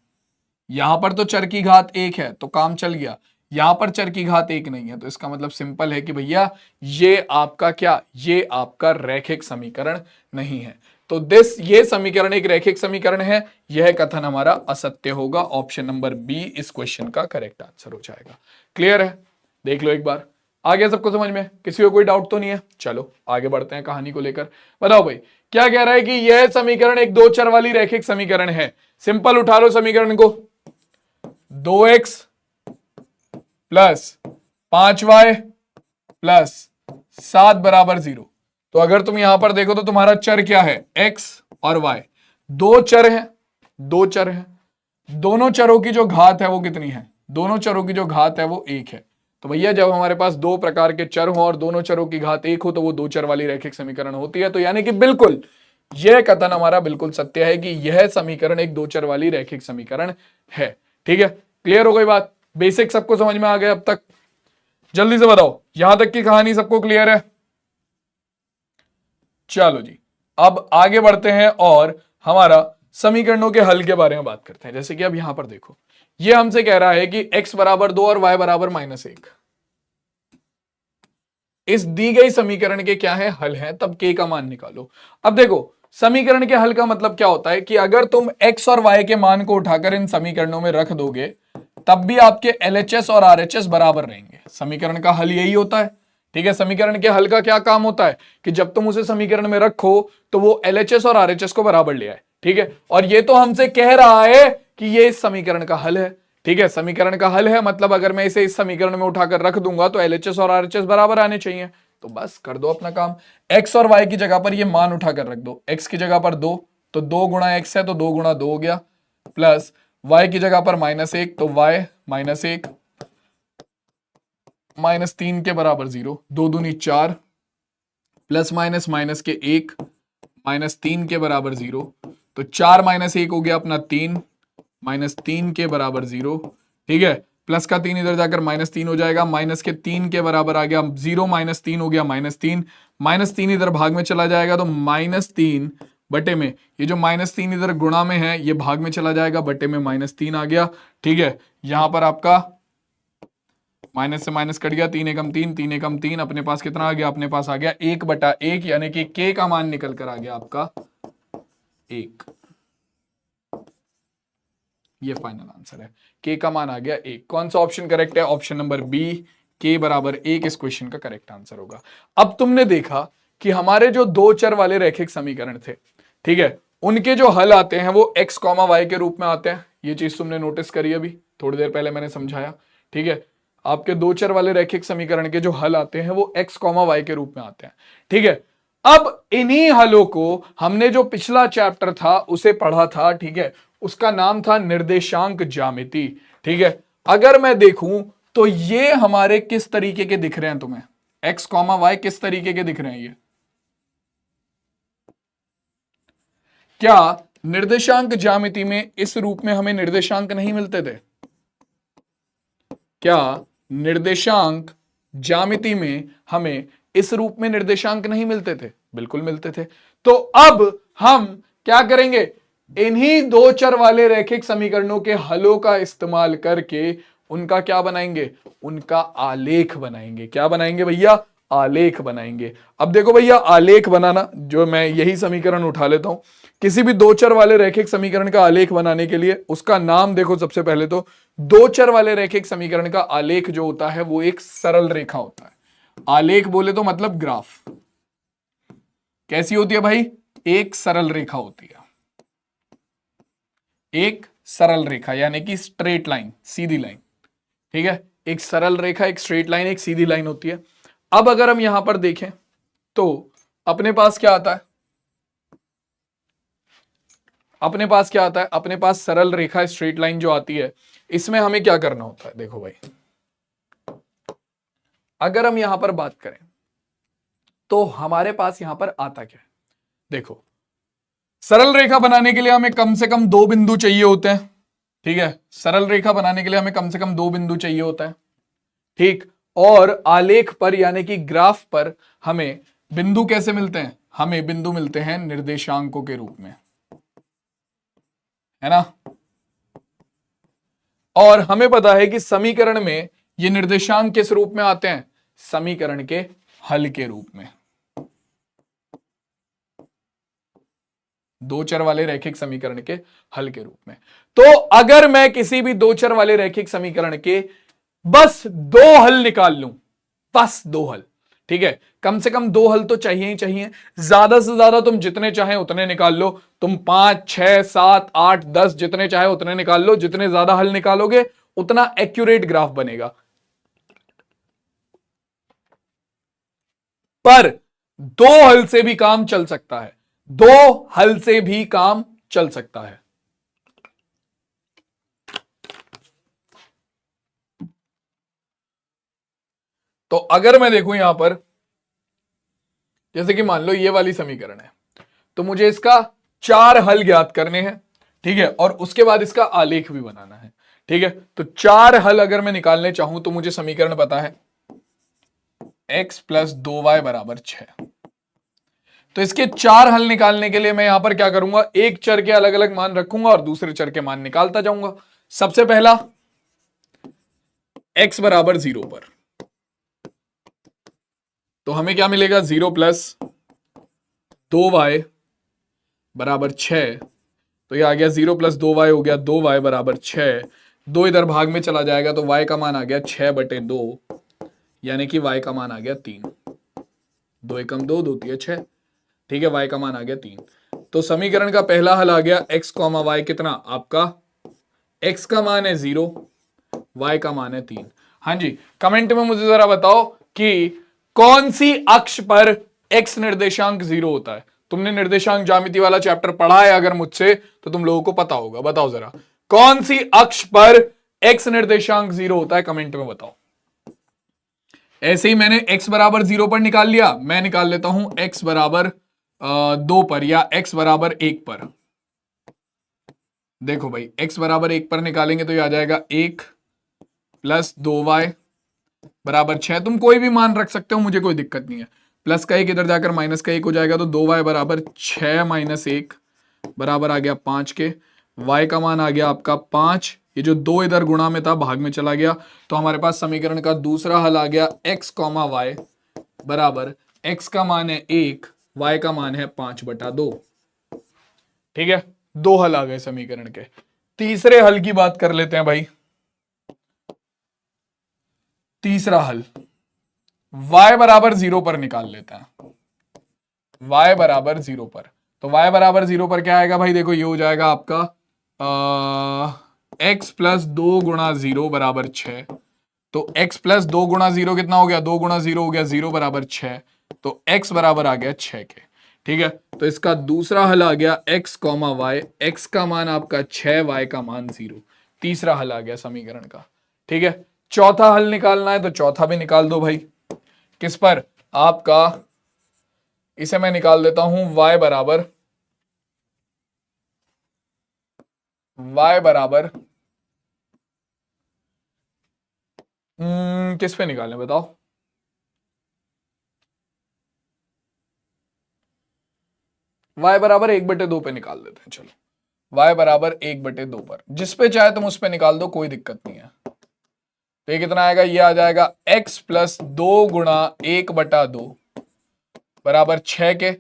Speaker 1: यहां पर तो चर की घात 1 है तो काम चल गया, यहां पर चर की घात 1 नहीं है, तो इसका मतलब सिंपल है कि भैया ये आपका क्या, ये आपका रैखिक समीकरण नहीं है। तो ये समीकरण एक रैखिक समीकरण है, यह कथन हमारा असत्य होगा। ऑप्शन नंबर बी इस क्वेश्चन का करेक्ट आंसर हो जाएगा। क्लियर है? देख लो एक बार, आ गया सबको समझ में? किसी को कोई डाउट तो नहीं है? चलो आगे बढ़ते हैं कहानी को लेकर। बताओ भाई, क्या कह रहा है कि यह समीकरण एक दो चर वाली रैखिक समीकरण है। सिंपल उठा लो समीकरण को, 2x + 5y + 7 = 0। तो अगर तुम यहां पर देखो तो तुम्हारा चर क्या है, x और y, दो चर हैं, दो चर हैं, दोनों चरों की जो घात है वो कितनी है, दोनों चरों की जो घात है वो 1 है। तो भैया जब हमारे पास दो प्रकार के चर हो और दोनों चरों की घात 1 हो तो वो दो चर वाली रैखिक समीकरण होती है। तो यानी कि बिल्कुल यह कथन हमारा बिल्कुल सत्य है कि यह समीकरण एक दो चर वाली रैखिक समीकरण है। ठीक है, क्लियर हो गई बात? बेसिक सबको समझ में आ गया अब तक? जल्दी से बताओ, यहां तक की कहानी सबको क्लियर है? चलो जी, अब आगे बढ़ते हैं और हमारा समीकरणों के हल के बारे में बात करते हैं। जैसे कि अब यहां पर देखो, ये हमसे कह रहा है कि x = 2 और y = -1 इस दी गई समीकरण के क्या है, हल है। तब k का मान निकालो। अब देखो, समीकरण के हल का मतलब क्या होता है कि अगर तुम x और y के मान को उठाकर इन समीकरणों में रख दोगे तब भी आपके LHS और RHS बराबर रहेंगे। समीकरण का हल यही होता है। ठीक है, समीकरण के हल का क्या काम होता है कि जब तुम उसे समीकरण में रखो तो वो LHS और RHS को बराबर ले आए। ठीक है, और ये तो हमसे कह रहा है कि ये इस समीकरण का हल है। ठीक है, समीकरण का हल है मतलब अगर मैं इसे इस समीकरण में उठाकर रख दूंगा तो LHS और RHS बराबर आने चाहिए। तो बस कर दो अपना काम, x और y की जगह पर ये मान उठाकर रख दो। x की जगह पर 2, तो 2 × x है तो 2 × 2 हो गया, प्लस y की जगह पर -1 तो y -1 -3 के बराबर 0, 2 दूनी 4, प्लस माइनस माइनस के 1 -3 के बराबर 0, तो 4 - 1 हो गया अपना 3, -3 के बराबर 0। ठीक है, प्लस का 3 इधर जाकर -3 हो जाएगा, माइनस के 3 के बराबर आ गया 0, -3 हो गया -3, -3 इधर भाग में चला जाएगा तो -3 बटे में, ये जो -3 इधर गुणा में है ये भाग में चला जाएगा, बटे में -3 आ गया। ठीक है, यहां पर आपका माइनस से माइनस कट गया, 3 एकम 3, 3 एकम 3, अपने पास कितना आ गया, अपने पास आ गया 1/1, यानी कि k का मान निकल कर आ गया आपका 1। ये फाइनल आंसर है, k का मान आ गया 1। कौन सा ऑप्शन करेक्ट है? ऑप्शन नंबर बी, k = 1 इस क्वेश्चन का करेक्ट आंसर होगा। अब तुमने देखा कि हमारे जो दो चर वाले रैखिक समीकरण थे, ठीक है, उनके जो हल आते हैं वो x, y के रूप में आते हैं। ये चीज तुमने नोटिस करी अभी थोड़ी देर पहले मैंने समझाया। ठीक है, आपके दो चर वाले रैखिक समीकरण के जो हल आते हैं वो x, y के रूप में आते हैं। ठीक है, अब इन्हीं हलों को हमने जो पिछला चैप्टर था उसे पढ़ा था। ठीक है, उसका नाम था निर्देशांक ज्यामिति। ठीक है, अगर मैं देखूं तो ये हमारे किस तरीके के दिख रहे हैं तुम्हें, x, y किस तरीके के दिख रहे हैं? ये क्या निर्देशांक ज्यामिति में इस रूप में हमें निर्देशांक नहीं मिलते थे? क्या निर्देशांक ज्यामिति में हमें इस रूप में निर्देशांक नहीं मिलते थे? बिल्कुल मिलते थे। तो अब हम क्या करेंगे, इन्हीं दो चर वाले रैखिक समीकरणों के हलों का इस्तेमाल करके उनका क्या बनाएंगे, उनका आलेख बनाएंगे। क्या बनाएंगे भैया, आलेख बनाएंगे। अब देखो भैया, आलेख बनाना, जो मैं यही समीकरण उठा लेता हूं, किसी भी दो चर वाले रैखिक समीकरण का आलेख बनाने के लिए उसका नाम देखो। सबसे पहले तो दो चर वाले रैखिक समीकरण का आलेख जो होता है वो एक सरल रेखा होता है। आलेख बोले तो मतलब ग्राफ। कैसी होती है भाई, एक सरल रेखा होती है। एक सरल रेखा यानी कि स्ट्रेट लाइन, सीधी लाइन। ठीक है, एक सरल रेखा, एक स्ट्रेट लाइन, एक सीधी लाइन होती है। अब अगर हम यहां पर देखें तो अपने पास क्या आता है, अपने पास क्या आता है, अपने पास सरल रेखा, स्ट्रेट लाइन जो आती है, इसमें हमें क्या करना होता है। देखो भाई, अगर हम यहां पर बात करें तो हमारे पास यहां पर आता क्या है। देखो, सरल रेखा बनाने के लिए हमें कम से कम दो बिंदु चाहिए होते हैं। ठीक है, सरल रेखा बनाने के लिए हमें कम से कम दो बिंदु चाहिए होता है। ठीक, और आलेख पर यानी कि ग्राफ पर हमें बिंदु कैसे मिलते हैं, हमें बिंदु मिलते हैं निर्देशांकों के रूप में, है ना। और हमें पता है कि समीकरण में ये निर्देशांक किस रूप में आते हैं, समीकरण के हल के रूप में। दो चर वाले रैखिक समीकरण के हल के रूप में। तो अगर मैं किसी भी दो चर वाले रैखिक समीकरण के बस दो हल निकाल लूं, बस दो हल, ठीक है, कम से कम दो हल तो चाहिए ही चाहिए। ज्यादा से ज्यादा तुम जितने चाहे उतने निकाल लो, तुम 5 6 7 8 10 जितने चाहे उतने निकाल लो। जितने ज्यादा हल निकालोगे उतना एक्यूरेट ग्राफ बनेगा। पर दो हल से भी काम चल सकता है, दो हल से भी काम चल सकता है। तो अगर मैं देखूं यहां पर, जैसे कि मान लो ये वाली समीकरण है, तो मुझे इसका चार हल ज्ञात करने हैं। ठीक है, और उसके बाद इसका आलेख भी बनाना है। ठीक है, तो चार हल अगर मैं निकालने चाहूं तो मुझे समीकरण पता है, x प्लस 2y बराबर 6। तो इसके चार हल निकालने के लिए मैं यहां पर क्या करूंगा, एक चर के अलग अलग मान रखूंगा और दूसरे चर के मान निकालता जाऊंगा। सबसे पहला x बराबर 0 पर, तो हमें क्या मिलेगा, 0 प्लस 2y बराबर 6। तो ये आ गया 0 प्लस 2y हो गया 2y बराबर 6। दो इधर भाग में चला जाएगा तो y का मान आ गया 6/2, यानी कि y का मान आ गया 3। 2 एकम 2, 2 तिया 6। ठीक है, y का मान आ गया 3। तो समीकरण का पहला हल आ गया x कॉमा वाई कितना आपका, x का मान है 0, y का मान है 3। हाँ जी, कमेंट में मुझे जरा बताओ कि कौन सी अक्ष पर x निर्देशांक 0 होता है। तुमने निर्देशांक ज्यामिति वाला चैप्टर पढ़ा है अगर मुझसे तो तुम लोगों को पता होगा। बताओ जरा, कौन सी अक्ष पर x निर्देशांक 0 होता है, कमेंट में बताओ। ऐसे ही मैंने x बराबर 0 पर निकाल लिया, मैं निकाल लेता हूं x बराबर 2 पर या x बराबर 1 पर। देखो भाई, x बराबर 1 पर निकालेंगे तो ये आ जाएगा 1 प्लस 2y बराबर 6। तुम कोई भी मान रख सकते हो, मुझे कोई दिक्कत नहीं है। प्लस का 1 इधर जाकर माइनस का 1 हो जाएगा, तो 2y बराबर 6 माइनस 1 बराबर आ गया 5 के। y का मान आ गया आपका 5। ये जो 2 इधर गुणा में था भाग में चला गया, तो हमारे पास समीकरण का दूसरा हल आ गया x कॉमा वाई बराबर, x का मान है 1, y का मान है 5/2। ठीक है, दो हल आ गए समीकरण के। तीसरे हल की बात कर लेते हैं भाई। तीसरा हल y बराबर 0 पर निकाल लेते हैं। y बराबर 0 पर, तो y बराबर 0 पर क्या आएगा भाई, देखो ये हो जाएगा आपका x प्लस 2 गुणा 0 बराबर 6। तो x प्लस 2 गुणा 0 कितना हो गया, 2 गुणा 0 हो गया 0 बराबर 6। तो x बराबर आ गया 6 के। ठीक है, तो इसका दूसरा हल आ गया x कॉमा वाई, x का मान आपका 6, y का मान 0। तीसरा हल आ गया समीकरण का। ठीक है, चौथा हल निकालना है तो चौथा भी निकाल दो भाई। किस पर, आपका, इसे मैं निकाल देता हूं y बराबर, किस पे निकालें बताओ। y बराबर 1/2 पे निकाल देते हैं। चलो y बराबर 1/2 पर, जिस पे चाहे तुम उस पे निकाल दो, कोई दिक्कत नहीं है। तो ये कितना आएगा, ये आ जाएगा x प्लस 2 गुणा 1/2 बराबर 6 के,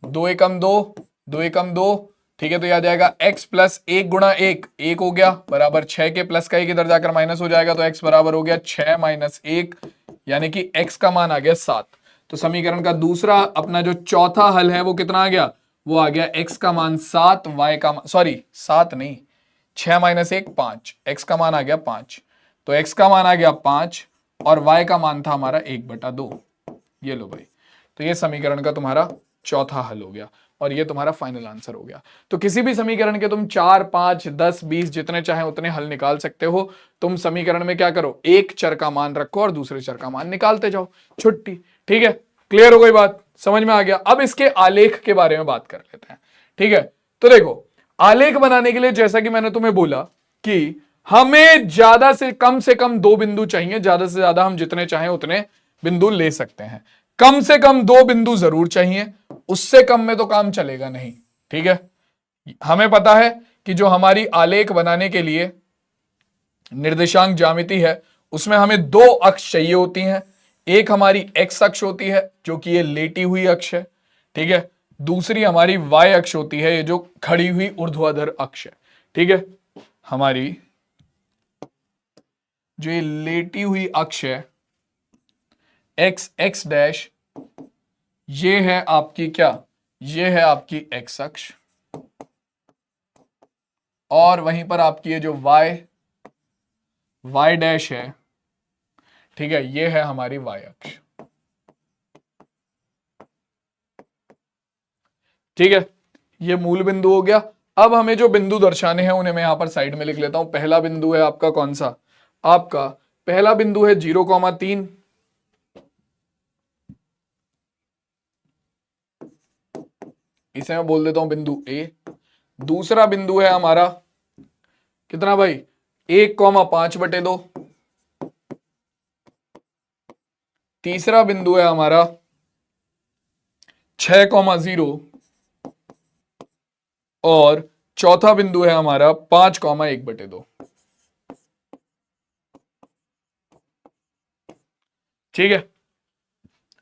Speaker 1: 2 एकम 2, 2 एकम 2, ठीक है। तो ये आ जाएगा x प्लस 1 गुणा 1, 1 हो गया बराबर 6 के, प्लस का 1 इधर जाकर माइनस हो जाएगा, तो x बराबर हो गया 6 माइनस 1, यानी कि x का मान आ गया 7। तो समीकरण का दूसरा अपना जो चौथा हल है वो कितना आ गया, वो आ गया x का मान 7, y का मान, सॉरी 7 नहीं, 6 माइनस 1 5, x का मान आ गया 5। तो x का मान आ गया 5 और y का मान था हमारा 1/2। ये लो भाई, तो ये समीकरण का तुम्हारा चौथा हल हो गया और ये तुम्हारा फाइनल आंसर हो गया। तो किसी भी समीकरण के तुम 4, 5, 10, 20 जितने चाहे उतने हल निकाल सकते हो। तुम समीकरण में क्या करो, एक चर का मान रखो और दूसरे चर का मान निकालते जाओ, छुट्टी। ठीक है, क्लियर हो गई बात, समझ में आ गया। अब इसके आलेख के बारे में बात कर लेते हैं। ठीक है, तो देखो आलेख बनाने के लिए जैसा कि मैंने तुम्हें बोला कि हमें ज्यादा से कम 2 बिंदु चाहिए, ज्यादा से ज्यादा हम जितने चाहें उतने बिंदु ले सकते हैं। कम से कम 2 बिंदु जरूर चाहिए, उससे कम में तो काम चलेगा नहीं। ठीक है, हमें पता है कि जो हमारी आलेख बनाने के लिए निर्देशांक ज्यामिति है उसमें हमें 2 अक्ष चाहिए होती हैं। एक हमारी x अक्ष होती है जो कि ये लेटी हुई अक्ष है, ठीक है। दूसरी हमारी y अक्ष होती है, ये जो खड़ी हुई ऊर्ध्वाधर अक्ष है। ठीक है, हमारी जो ये लेटी हुई अक्ष है x डैश, ये है आपकी क्या, ये है आपकी x अक्ष, और वहीं पर आपकी ये जो y डैश है, ठीक है, ये है हमारी y अक्ष। ठीक है, ये मूल बिंदु हो गया। अब हमें जो बिंदु दर्शाने हैं उन्हें मैं यहां पर साइड में लिख लेता हूं। पहला बिंदु है आपका कौन सा, आपका पहला बिंदु है 0,3, इसे मैं बोल देता हूं बिंदु A। दूसरा बिंदु है हमारा कितना भाई, 1,5/2। तीसरा बिंदु है हमारा 6,0 और चौथा बिंदु है हमारा 5,1/2। ठीक है,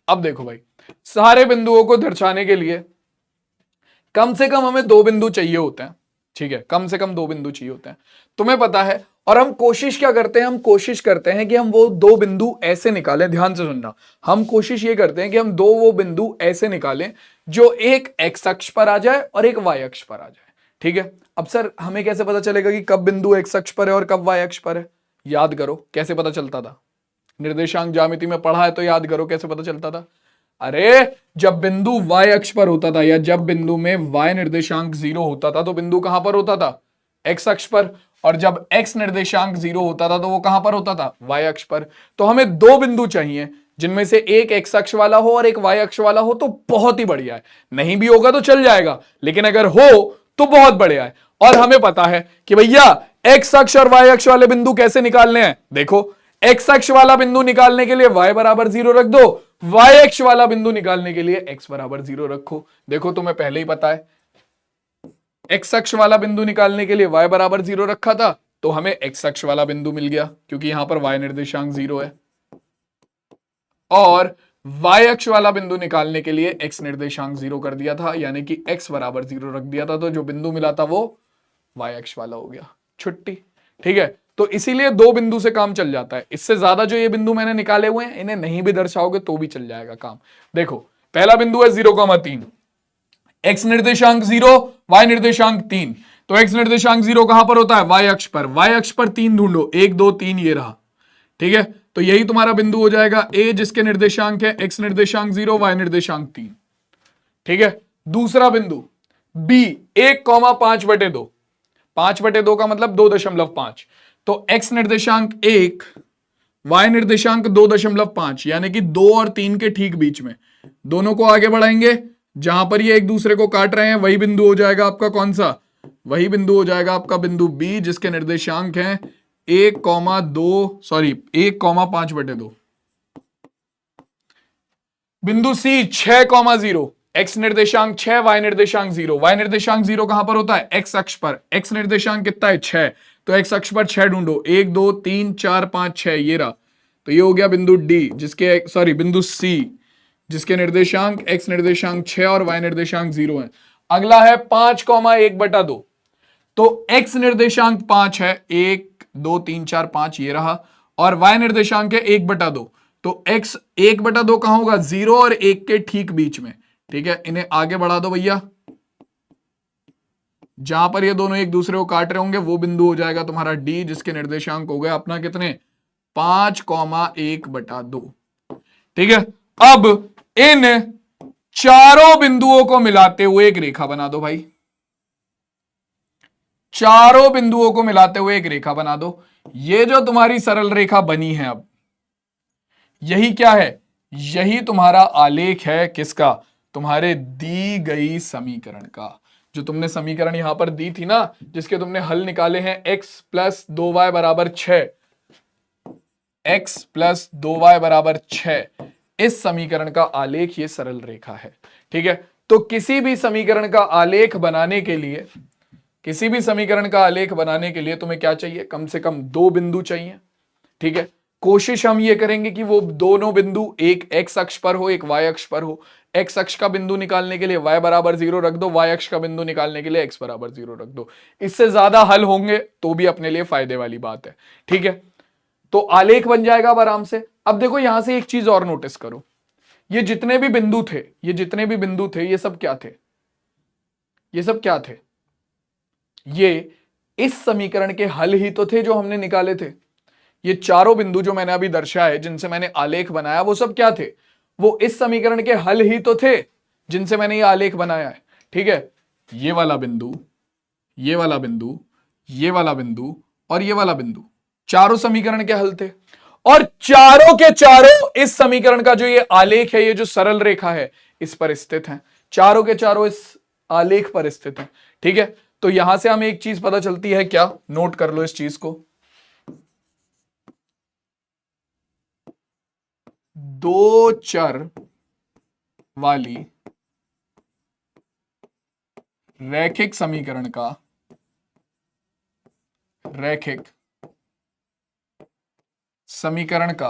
Speaker 1: अब देखो भाई, सारे बिंदुओं को दर्शाने के लिए कम से कम हमें 2 बिंदु चाहिए होते हैं। ठीक है, कम से कम 2 बिंदु चाहिए होते हैं, तुम्हें पता है। और हम कोशिश क्या करते हैं, हम कोशिश करते हैं कि हम वो 2 बिंदु ऐसे निकालें, ध्यान से सुनना, हम कोशिश ये करते हैं कि हम वो बिंदु ऐसे निकालें जो एक x अक्ष पर आ जाए और एक y अक्ष पर आ जाए। ठीक है, अब सर हमें कैसे पता चलेगा कि कब बिंदु x अक्ष पर है और कब y अक्ष पर है, याद करो कैसे पता चलता था, निर्देशांक ज्यामिति में पढ़ा है तो याद करो कैसे पता चलता था। अरे जब बिंदु y अक्ष पर होता था या जब बिंदु में y निर्देशांक 0 होता था तो बिंदु कहां पर होता था, x अक्ष पर, और जब x निर्देशांक 0 होता था तो वो कहां पर होता था, y अक्ष पर। तो हमें 2 बिंदु चाहिए जिनमें से एक x अक्ष वाला हो और एक y अक्ष वाला हो तो बहुत ही बढ़िया है, नहीं भी होगा तो चल जाएगा, लेकिन अगर हो तो बहुत बढ़िया है। और हमें पता है कि भैया x अक्ष और y अक्ष वाले बिंदु कैसे निकालने हैं। देखो, x अक्ष वाला बिंदु निकालने के लिए y बराबर 0 रख दो, y अक्ष वाला बिंदु निकालने के लिए x बराबर 0 रखो। देखो तुम्हें पहले ही पता है, x अक्ष वाला बिंदु निकालने के लिए y बराबर 0 रखा था तो हमें x अक्ष वाला बिंदु मिल गया क्योंकि यहां पर y निर्देशांक 0 है, और y अक्ष वाला बिंदु निकालने के लिए x निर्देशांक 0 कर दिया था, यानी कि x बराबर 0 रख दिया था, तो जो बिंदु मिला था वो y अक्ष वाला हो गया, छुट्टी। ठीक है, तो इसीलिए 2 बिंदु से काम चल जाता है। इससे ज्यादा जो ये बिंदु मैंने निकाले हुए हैं इन्हें नहीं भी दर्शाओगे तो भी चल जाएगा काम। देखो पहला बिंदु है 0,3, x निर्देशांक 0, y निर्देशांक 3, तो x निर्देशांक 0 कहां पर होता है, y अक्ष पर, y अक्ष पर 3 ढूंढो, 1 2 3 ये रहा। ठीक है, तो यही तुम्हारा बिंदु हो जाएगा A, जिसके निर्देशांक है x निर्देशांक 0, y निर्देशांक 3। ठीक है, दूसरा बिंदु B 1,5/2, 5/2 का मतलब 2.5, तो x निर्देशांक 1, y निर्देशांक 2.5, यानी कि 2 और 3 के ठीक बीच में, दोनों को आगे बढ़ाएंगे, जहां पर ये एक दूसरे को काट रहे हैं वही बिंदु हो जाएगा आपका कौन सा, वही बिंदु हो जाएगा आपका बिंदु B, जिसके निर्देशांक हैं 1,5/2। बिंदु C 6,0, एक्स निर्देशांक 6, वाई निर्देशांक 0। वाई निर्देशांक 0 कहां पर होता है? एक्स अक्ष पर। एक्स निर्देशांक कितना है? 6। तो एक्स अक्ष पर 6 ढूंढो, 1 2 3 4 5 6, ये रहा। तो ये हो गया बिंदु डी, जिसके सॉरी बिंदु सी, जिसके निर्देशांक एक्स निर्देशांक 6 और वाई निर्देशांक 0 है। अगला है 5,1/2। तो एक्स निर्देशांक 5 है, 1 2 3 4 5, ये रहा। और वाई निर्देशांक है 1/2। तो एक्स 1/2 कहां होगा? 0 और 1 के ठीक बीच में। ठीक है, इन्हें आगे बढ़ा दो भैया। जहां पर ये दोनों एक दूसरे को काट रहे होंगे वो बिंदु हो जाएगा तुम्हारा डी, जिसके निर्देशांक हो गए अपना कितने? 5,1/2। ठीक है, अब इन चारों बिंदुओं को मिलाते हुए एक रेखा बना दो भाई। चारों बिंदुओं को मिलाते हुए एक रेखा बना दो। ये जो तुम्हारी सरल रेखा बनी है, अब यही क्या है? यही तुम्हारा आलेख है किसका? तुम्हारे दी गई समीकरण का। जो तुमने समीकरण यहां पर दी थी ना, जिसके तुमने हल निकाले हैं, x + 2y = 6, x + 2y = 6, इस समीकरण का आलेख ये सरल रेखा है। ठीक है, तो किसी भी समीकरण का आलेख बनाने के लिए, किसी भी समीकरण का आलेख बनाने के लिए तुम्हें क्या चाहिए? कम से कम 2 बिंदु चाहिए। ठीक है, कोशिश हम ये करेंगे कि वो दोनों बिंदु एक x अक्ष पर हो, एक y अक्ष पर हो। x अक्ष का बिंदु निकालने के लिए y = 0 रख दो, y अक्ष का बिंदु निकालने के लिए x = 0 रख दो। इससे ज्यादा हल होंगे तो भी अपने लिए फायदे वाली बात है। ठीक है, तो आलेख बन जाएगा अब आराम से। अब देखो यहां से एक चीज और नोटिस करो, ये जितने भी बिंदु थे, ये जितने भी बिंदु थे, ये सब क्या थे? ये सब क्या थे? ये इस समीकरण के हल ही तो थे जो हमने निकाले थे। ये चारों बिंदु जो मैंने अभी दर्शाए, जिनसे मैंने आलेख बनाया, वो सब क्या थे? वो इस समीकरण के हल ही तो थे जिनसे मैंने ये आलेख बनाया है। ठीक है, ये वाला बिंदु, ये वाला बिंदु, ये वाला बिंदु और ये वाला बिंदु, चारों समीकरण के हल थे। और चारों के चारों इस समीकरण का जो ये आलेख है, ये जो सरल रेखा है, इस पर स्थित है। चारों के चारों इस आलेख पर स्थित है। ठीक है, तो यहां से हमें एक चीज पता चलती है, क्या? नोट कर लो इस चीज को। 2 चर वाली रैखिक समीकरण का, रैखिक समीकरण का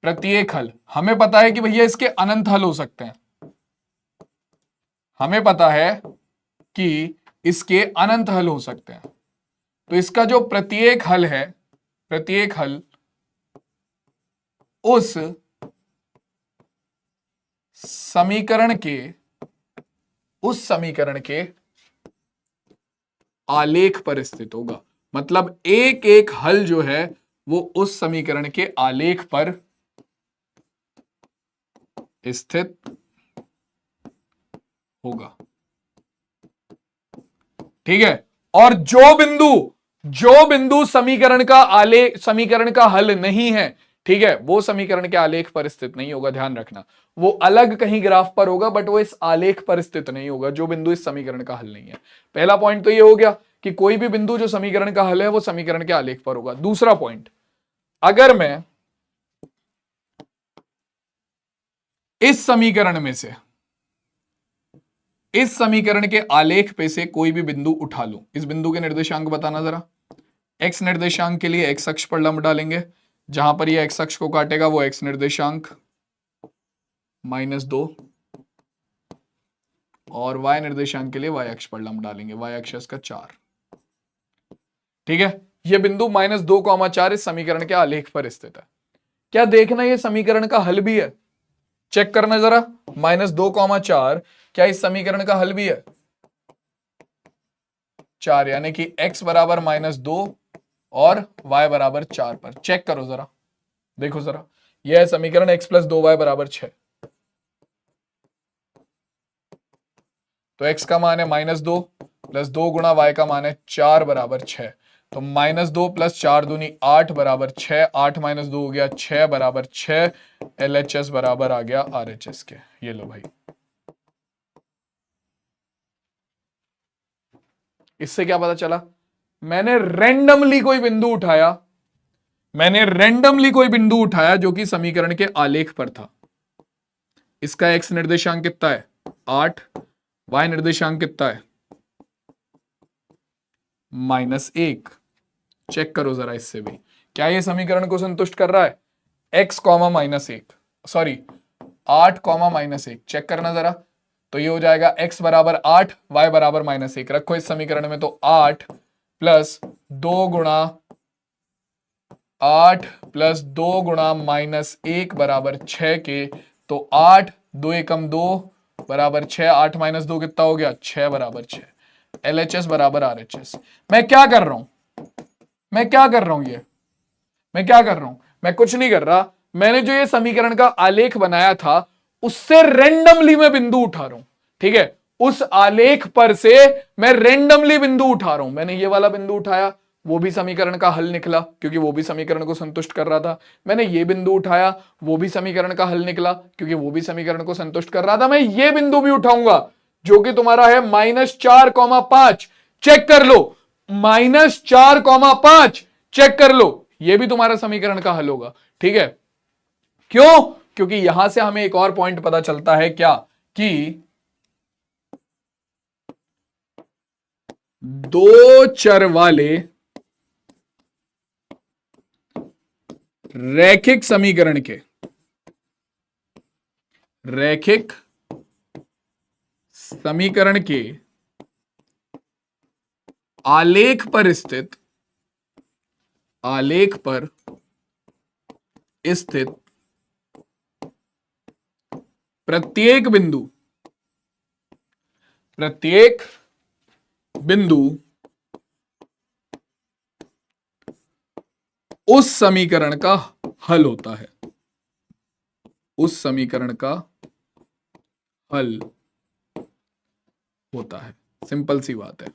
Speaker 1: प्रत्येक हल, हमें पता है कि भैया इसके अनंत हल हो सकते हैं। हमें पता है कि इसके अनंत हल हो सकते हैं। तो इसका जो प्रत्येक हल है, प्रत्येक हल उस समीकरण के आलेख पर स्थित होगा। मतलब एक एक हल जो है वो उस समीकरण के आलेख पर स्थित होगा। ठीक है, और जो बिंदु समीकरण का हल नहीं है, ठीक है, वो समीकरण के आलेख पर स्थित नहीं होगा। ध्यान रखना, वो अलग कहीं ग्राफ पर होगा, बट वो इस आलेख पर स्थित नहीं होगा, जो बिंदु इस समीकरण का हल नहीं है। पहला पॉइंट तो ये हो गया कि कोई भी बिंदु जो समीकरण का हल है वो समीकरण के आलेख पर होगा। दूसरा पॉइंट, अगर मैं इस समीकरण में से, इस समीकरण के आलेख पे से कोई भी बिंदु उठा लूं, इस बिंदु के निर्देशांक बताना जरा। एक्स निर्देशांक के लिए एक्स अक्ष पर लंब डालेंगे, जहां पर ये एक्स अक्ष को काटेगा वो एक्स निर्देशांक -2, और वाई निर्देशांक के लिए वाई अक्ष पर लंब डालेंगे, वाई अक्ष इसका 4। ठीक है, ये बिंदु -2,4 इस समीकरण के आलेख पर स्थित है। क्या देखना ये समीकरण का हल भी है? चेक करना जरा, -2,4 क्या इस समीकरण का हल भी है? 4, यानी कि x बराबर -2 और y बराबर 4 पर। चेक करो जरा, देखो जरा, यह है समीकरण x + 2y = 6। तो x का मान है -2 + 2 × y का मान है 4 = 6। तो -2 + 4 दूनी 8 = 6, 8 - 2 हो गया 6 = 6। LHS बराबर आ गया RHS के। ये लो भाई, इससे क्या पता चला? मैंने रैंडमली कोई बिंदु उठाया जो कि समीकरण के आलेख पर था। इसका x निर्देशांक कितना है 8, y निर्देशांक कितना है -1। चेक करो जरा इससे भी, क्या ये समीकरण को संतुष्ट कर रहा है? x comma -1, sorry 8 comma -1, check करना जरा। तो ये हो जाएगा x बराबर 8, y बराबर -1 रखो इस समीकरण में। तो 8 प्लस 2 गुणा 8 प्लस 2 गुणा -1 बराबर 6 के। तो 8 2 एकम 2 बराबर 6, 8 - 2 कितना हो गया 6 बराबर 6। LHS बराबर RHS। मैं क्या कर रहा हूं, मैं क्या कर रहा हूं, मैं क्या कर रहा हूं, मैं कुछ नहीं कर रहा। मैंने जो ये समीकरण का आलेख बनाया था उससे रेंडमली मैं बिंदु उठा रहा हूं, ठीक है। उस आलेख पर से मैं रेंडमली बिंदु उठा रहा हूं। मैंने ये वाला बिंदु उठाया, वो भी समीकरण का हल निकला क्योंकि वो भी समीकरण को संतुष्ट कर रहा था। मैंने ये बिंदु उठाया, वो भी समीकरण का हल निकला क्योंकि वो भी समीकरण को संतुष्ट कर रहा था। मैं ये बिंदु भी उठाऊंगा जो कि तुम्हारा है -4,5। चेक कर लो, -4,5 चेक कर लो, ये भी तुम्हारा समीकरण का हल होगा, ठीक है। क्यों? क्योंकि यहां से हमें एक और पॉइंट पता चलता है, क्या कि दो चर वाले रैखिक समीकरण के आलेख पर स्थित प्रत्येक बिंदु उस समीकरण का हल होता है, उस समीकरण का हल होता है। सिंपल सी बात है,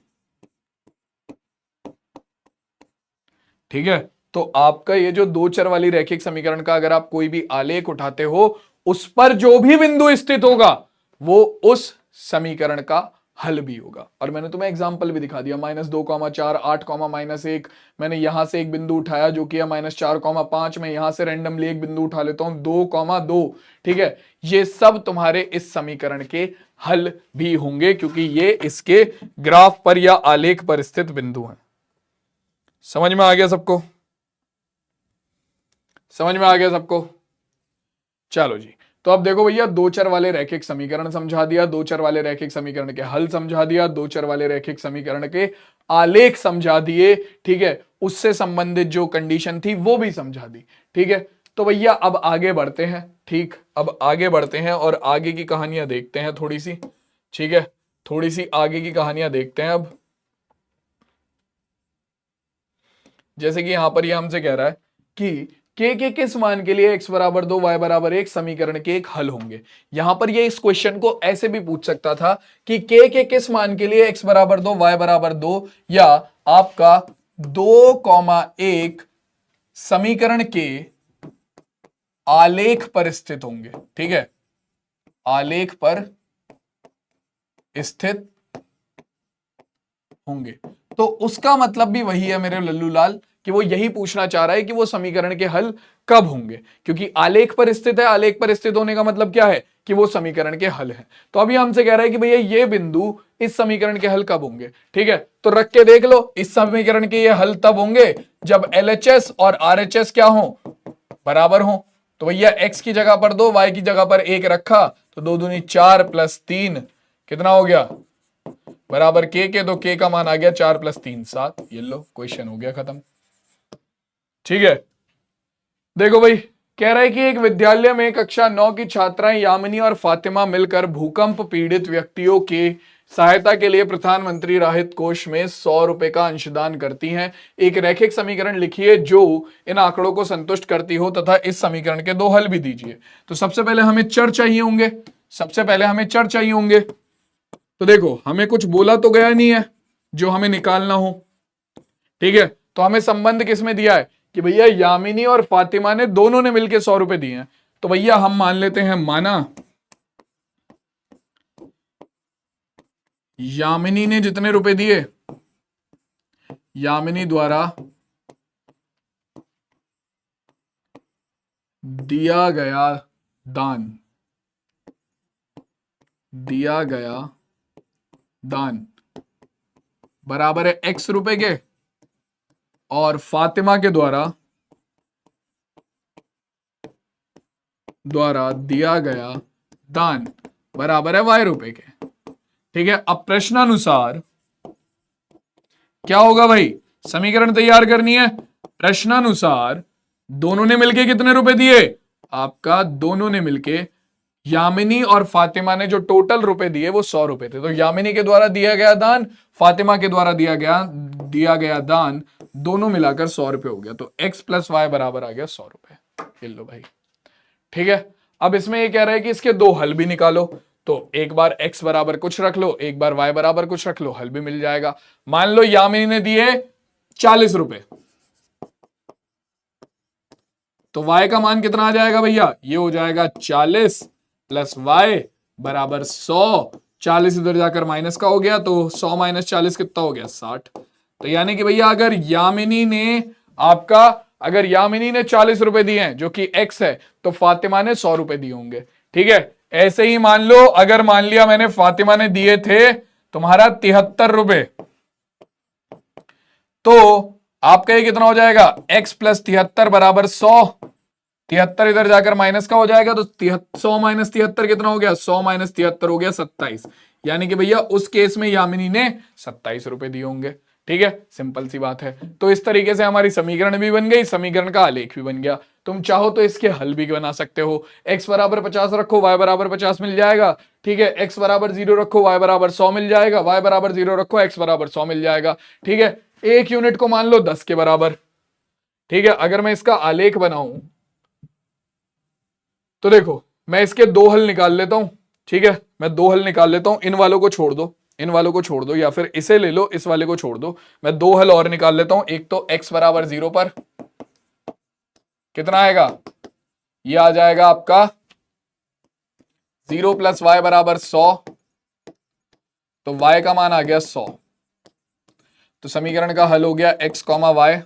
Speaker 1: ठीक है। तो आपका ये जो दो चर वाली रैखिक समीकरण का अगर आप कोई भी आलेख उठाते हो, उस पर जो भी बिंदु स्थित होगा वो उस समीकरण का हल भी होगा। और मैंने तुम्हें एग्जांपल भी दिखा दिया, -2,4, 8, -1। मैंने यहां से एक बिंदु उठाया जो कि है -4,5। मैं यहां से रैंडमली एक बिंदु उठा लेता हूं 2,2, ठीक है। ये सब तुम्हारे इस समीकरण के हल भी होंगे क्योंकि ये इसके ग्राफ पर या आलेख पर स्थित बिंदु हैं। समझ में आ गया सबको? समझ में आ गया सबको? चलो जी। तो अब देखो भैया, दो चर वाले रैखिक समीकरण समझा दिया, दो चर वाले रैखिक समीकरण के हल समझा दिया, दो चर वाले रैखिक समीकरण के आलेख समझा दिए, ठीक है। उससे संबंधित जो कंडीशन थी वो भी समझा दी, ठीक है। तो भैया अब आगे बढ़ते हैं, ठीक, अब आगे बढ़ते हैं और आगे की कहानियां देखते हैं थोड़ी सी, ठीक है। थोड़ी सी आगे की कहानियां देखते हैं अब। जैसे कि यहां पर ये हमसे कह रहा है कि के किस मान के लिए x बराबर 2 y बराबर 1 समीकरण के एक हल होंगे। यहां पर ये इस क्वेश्चन को ऐसे भी पूछ सकता था कि के किस मान के लिए x बराबर 2 y बराबर 2 या आपका 2,1 समीकरण के आलेख पर स्थित होंगे, ठीक है। आलेख पर स्थित होंगे, तो उसका मतलब भी वही है मेरे लल्लू लाल कि वो यही पूछना चाह रहा है कि वो समीकरण के हल कब होंगे, क्योंकि आलेख पर स्थित है। आलेख पर स्थित होने का मतलब क्या है कि वो समीकरण के हल है। तो अभी हमसे कह रहा है कि भैया ये बिंदु इस समीकरण के हल कब होंगे, ठीक है। तो रख के देख लो, इस समीकरण के ये हल तब होंगे जब LHS और RHS क्या हो, बराबर हो। तो भैया x की जगह पर 2, y की जगह पर 1 रखा, तो 2 दूनी 4 प्लस 3 कितना हो गया बराबर के। तो के का मान आ गया 4 + 3 7। ये लो, क्वेश्चन हो गया खत्म, ठीक है। देखो भाई, कह रहा है कि एक विद्यालय में कक्षा 9 की छात्राएं यामिनी और फातिमा मिलकर भूकंप पीड़ित व्यक्तियों के सहायता के लिए प्रधानमंत्री राहत कोष में 100 रुपए का अंशदान करती हैं। एक रैखिक समीकरण लिखिए जो इन आंकड़ों को संतुष्ट करती हो तथा इस समीकरण के दो हल भी दीजिए। तो सबसे पहले हमें चर चाहिए होंगे, तो देखो हमें कुछ बोला तो गया नहीं है जो हमें निकालना हो, ठीक है। तो हमें संबंध किसमें दिया है कि भैया यामिनी और फातिमा ने दोनों ने मिलकर 100 रुपए दिए हैं। तो भैया हम मान लेते हैं, माना यामिनी ने जितने रुपए दिए, यामिनी द्वारा दिया गया दान दिया गया दान बराबर है x रुपए के, और फातिमा के द्वारा दिया गया दान बराबर है y रुपए के। ठीक है, अब प्रश्नानुसार क्या होगा भाई, समीकरण तैयार करनी है। प्रश्नानुसार दोनों ने मिलके कितने रुपए दिए, आपका दोनों ने मिलके, यामिनी और फातिमा ने जो टोटल रुपए दिए वो 100 रुपए थे। तो यामिनी के द्वारा दिया गया दान, फातिमा के द्वारा दिया गया दान, दोनों मिलाकर 100 रुपए हो गया। तो x प्लस वाई बराबर आ गया 100 रुपए। ये लो भाई। ठीक है, अब इसमें ये कह रहा है कि इसके दो हल भी निकालो। तो एक बार x बराबर कुछ रख लो, एक बार y बराबर कुछ रख लो, हल भी मिल जाएगा। मान लो यामिनी ने दिए 40 रुपए, तो y का मान कितना आ जाएगा भैया, ये हो जाएगा 40 प्लस y बराबर 100। 40 इधर जाकर माइनस का हो गया, तो 100 माइनस 40 कितना हो गया, 60। तो यानी कि भैया अगर यामिनी ने 40 रुपए दिए हैं जो कि x है, तो फातिमा ने 100 रुपए दिए होंगे। ठीक है, ऐसे ही मान लो, अगर मान लिया मैंने फातिमा ने दिए थे तुम्हारा 73 रुपए, तो आपका ये कितना हो जाएगा, x प्लस 73 बराबर 100। 73 इधर जाकर माइनस का हो जाएगा, तो 100 माइनस 73 कितना हो गया, 100 माइनस 73 हो गया 27। यानी कि भैया उस केस में यामिनी ने 27 रुपए दिए होंगे। ठीक है, सिंपल सी बात है। तो इस तरीके से हमारी समीकरण भी बन गई, समीकरण का आलेख भी बन गया। तुम चाहो तो इसके हल भी बना सकते हो। x बराबर 50 रखो, y बराबर 50 मिल जाएगा। ठीक है, x बराबर 0 रखो, y बराबर 100 मिल जाएगा, y बराबर 0 रखो, x बराबर 100 मिल जाएगा। ठीक है, एक यूनिट को मान लो 10 के बराबर। ठीक है, अगर मैं इसका आलेख बनाऊं तो देखो, मैं इसके दो हल निकाल लेता हूं। ठीक है, मैं दो हल निकाल लेता हूं, इन वालों को छोड़ दो, इन वालों को छोड़ दो, या फिर इसे ले लो, इस वाले को छोड़ दो। मैं दो हल और निकाल लेता हूं। एक तो x बराबर 0 पर कितना आएगा, ये आ जाएगा आपका 0 प्लस वाई बराबर 100। तो y का मान आ गया 100। तो समीकरण का हल हो गया x कॉमा वाई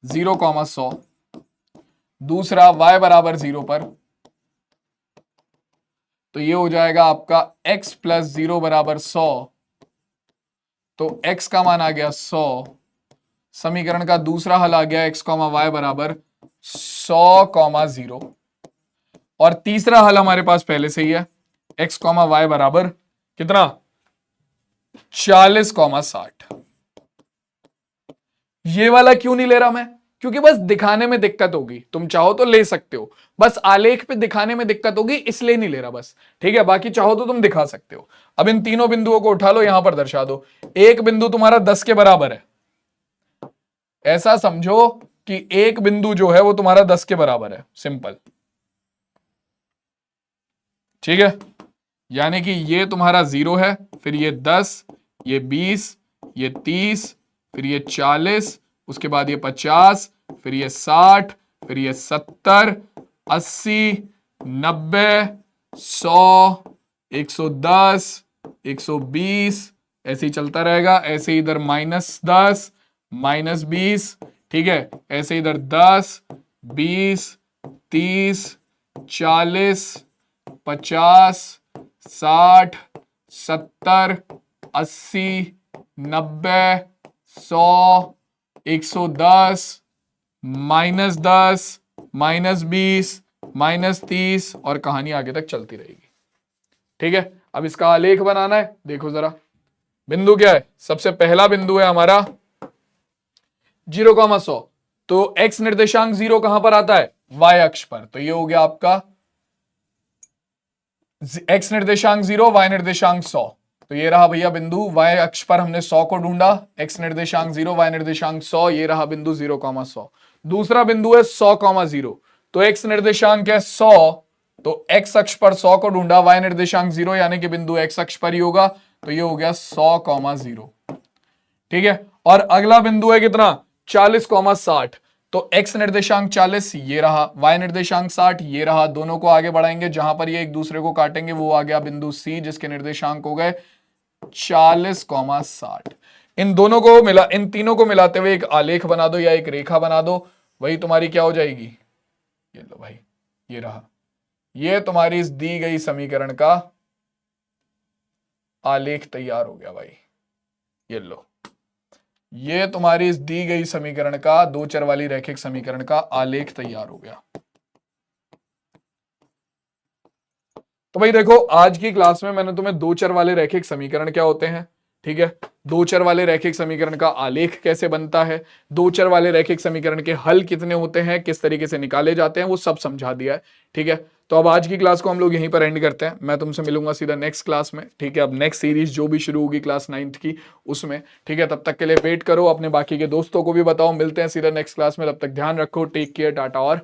Speaker 1: 0 कॉमा 100। दूसरा y बराबर 0 पर, तो ये हो जाएगा आपका x प्लस 0 बराबर 100। तो x का मान आ गया 100। समीकरण का दूसरा हल आ गया x कॉमा वाई बराबर 100 कॉमा 0। और तीसरा हल हमारे पास पहले से ही है, x कॉमा वाई बराबर कितना, 40 कॉमा 60। ये वाला क्यों नहीं ले रहा मैं, क्योंकि बस दिखाने में दिक्कत होगी। तुम चाहो तो ले सकते हो, बस आलेख पे दिखाने में दिक्कत होगी, इसलिए नहीं ले रहा बस। ठीक है, बाकी चाहो तो तुम दिखा सकते हो। अब इन तीनों बिंदुओं को उठा लो, यहां पर दर्शा दो। एक बिंदु तुम्हारा 10 के बराबर है, ऐसा समझो कि एक बिंदु जो है वो तुम्हारा 10 के बराबर है, सिंपल। ठीक है, यानी कि ये तुम्हारा 0 है, फिर ये 10, ये 20, ये 30, फिर ये 40, उसके बाद ये 50, फिर ये 60, फिर ये 70, 80, 90, 100, 110, 120, ऐसे ही चलता रहेगा। ऐसे इधर -10, -20, ठीक है, ऐसे इधर 10, 20, 30, 40, 50, 60, 70, 80, 90, 100, 110, -10, -20, -30, और कहानी आगे तक चलती रहेगी। ठीक है, अब इसका आलेख बनाना है। देखो जरा, बिंदु क्या है, सबसे पहला बिंदु है हमारा 0,100। तो x निर्देशांक 0 कहां पर आता है, y अक्ष पर। तो ये हो गया आपका x निर्देशांक 0, y निर्देशांक 100। तो ये रहा भैया बिंदु, y अक्ष पर हमने 100 को ढूंढा, x निर्देशांक 0, y निर्देशांक 100, ये रहा बिंदु 0,100। दूसरा बिंदु है 100,0। तो x निर्देशांक है 100, तो x अक्ष पर 100 को ढूंढा, y निर्देशांक 0 यानी कि बिंदु x अक्ष पर ही होगा। तो ये हो गया 100,0। ठीक है, और अगला बिंदु है कितना, 40,60। तो x निर्देशांक 40 ये रहा, y निर्देशांक 60 ये रहा। दोनों को आगे बढ़ाएंगे, जहां पर ये एक दूसरे को काटेंगे वो आ गया बिंदु C, जिसके निर्देशांक हो गए 40,60। इन दोनों को मिला, इन तीनों को मिलाते हुए एक आलेख बना दो या एक रेखा बना दो, वही तुम्हारी क्या हो जाएगी, ये लो भाई, ये रहा, ये तुम्हारी इस दी गई समीकरण का आलेख तैयार हो गया भाई। ये लो, ये तुम्हारी इस दी गई समीकरण का, दो चर वाली रैखिक समीकरण का आलेख तैयार हो गया। तो भाई देखो, आज की क्लास में मैंने तुम्हें दो चर वाले रैखिक समीकरण क्या होते हैं, ठीक है, दो चर वाले रैखिक समीकरण का आलेख कैसे बनता है, दो चर वाले रैखिक समीकरण के हल कितने होते हैं, किस तरीके से निकाले जाते हैं, वो सब समझा दिया है। ठीक है, तो अब आज की क्लास को हम लोग यहीं पर एंड करते हैं। मैं तुमसे मिलूंगा सीधा नेक्स्ट क्लास में। ठीक है, अब नेक्स्ट सीरीज जो भी शुरू होगी क्लास 9th की उसमें। ठीक है, तब तक के लिए वेट करो, अपने बाकी के दोस्तों को भी बताओ। मिलते हैं सीधा नेक्स्ट क्लास में, तब तक ध्यान रखो, टेक केयर, टाटा और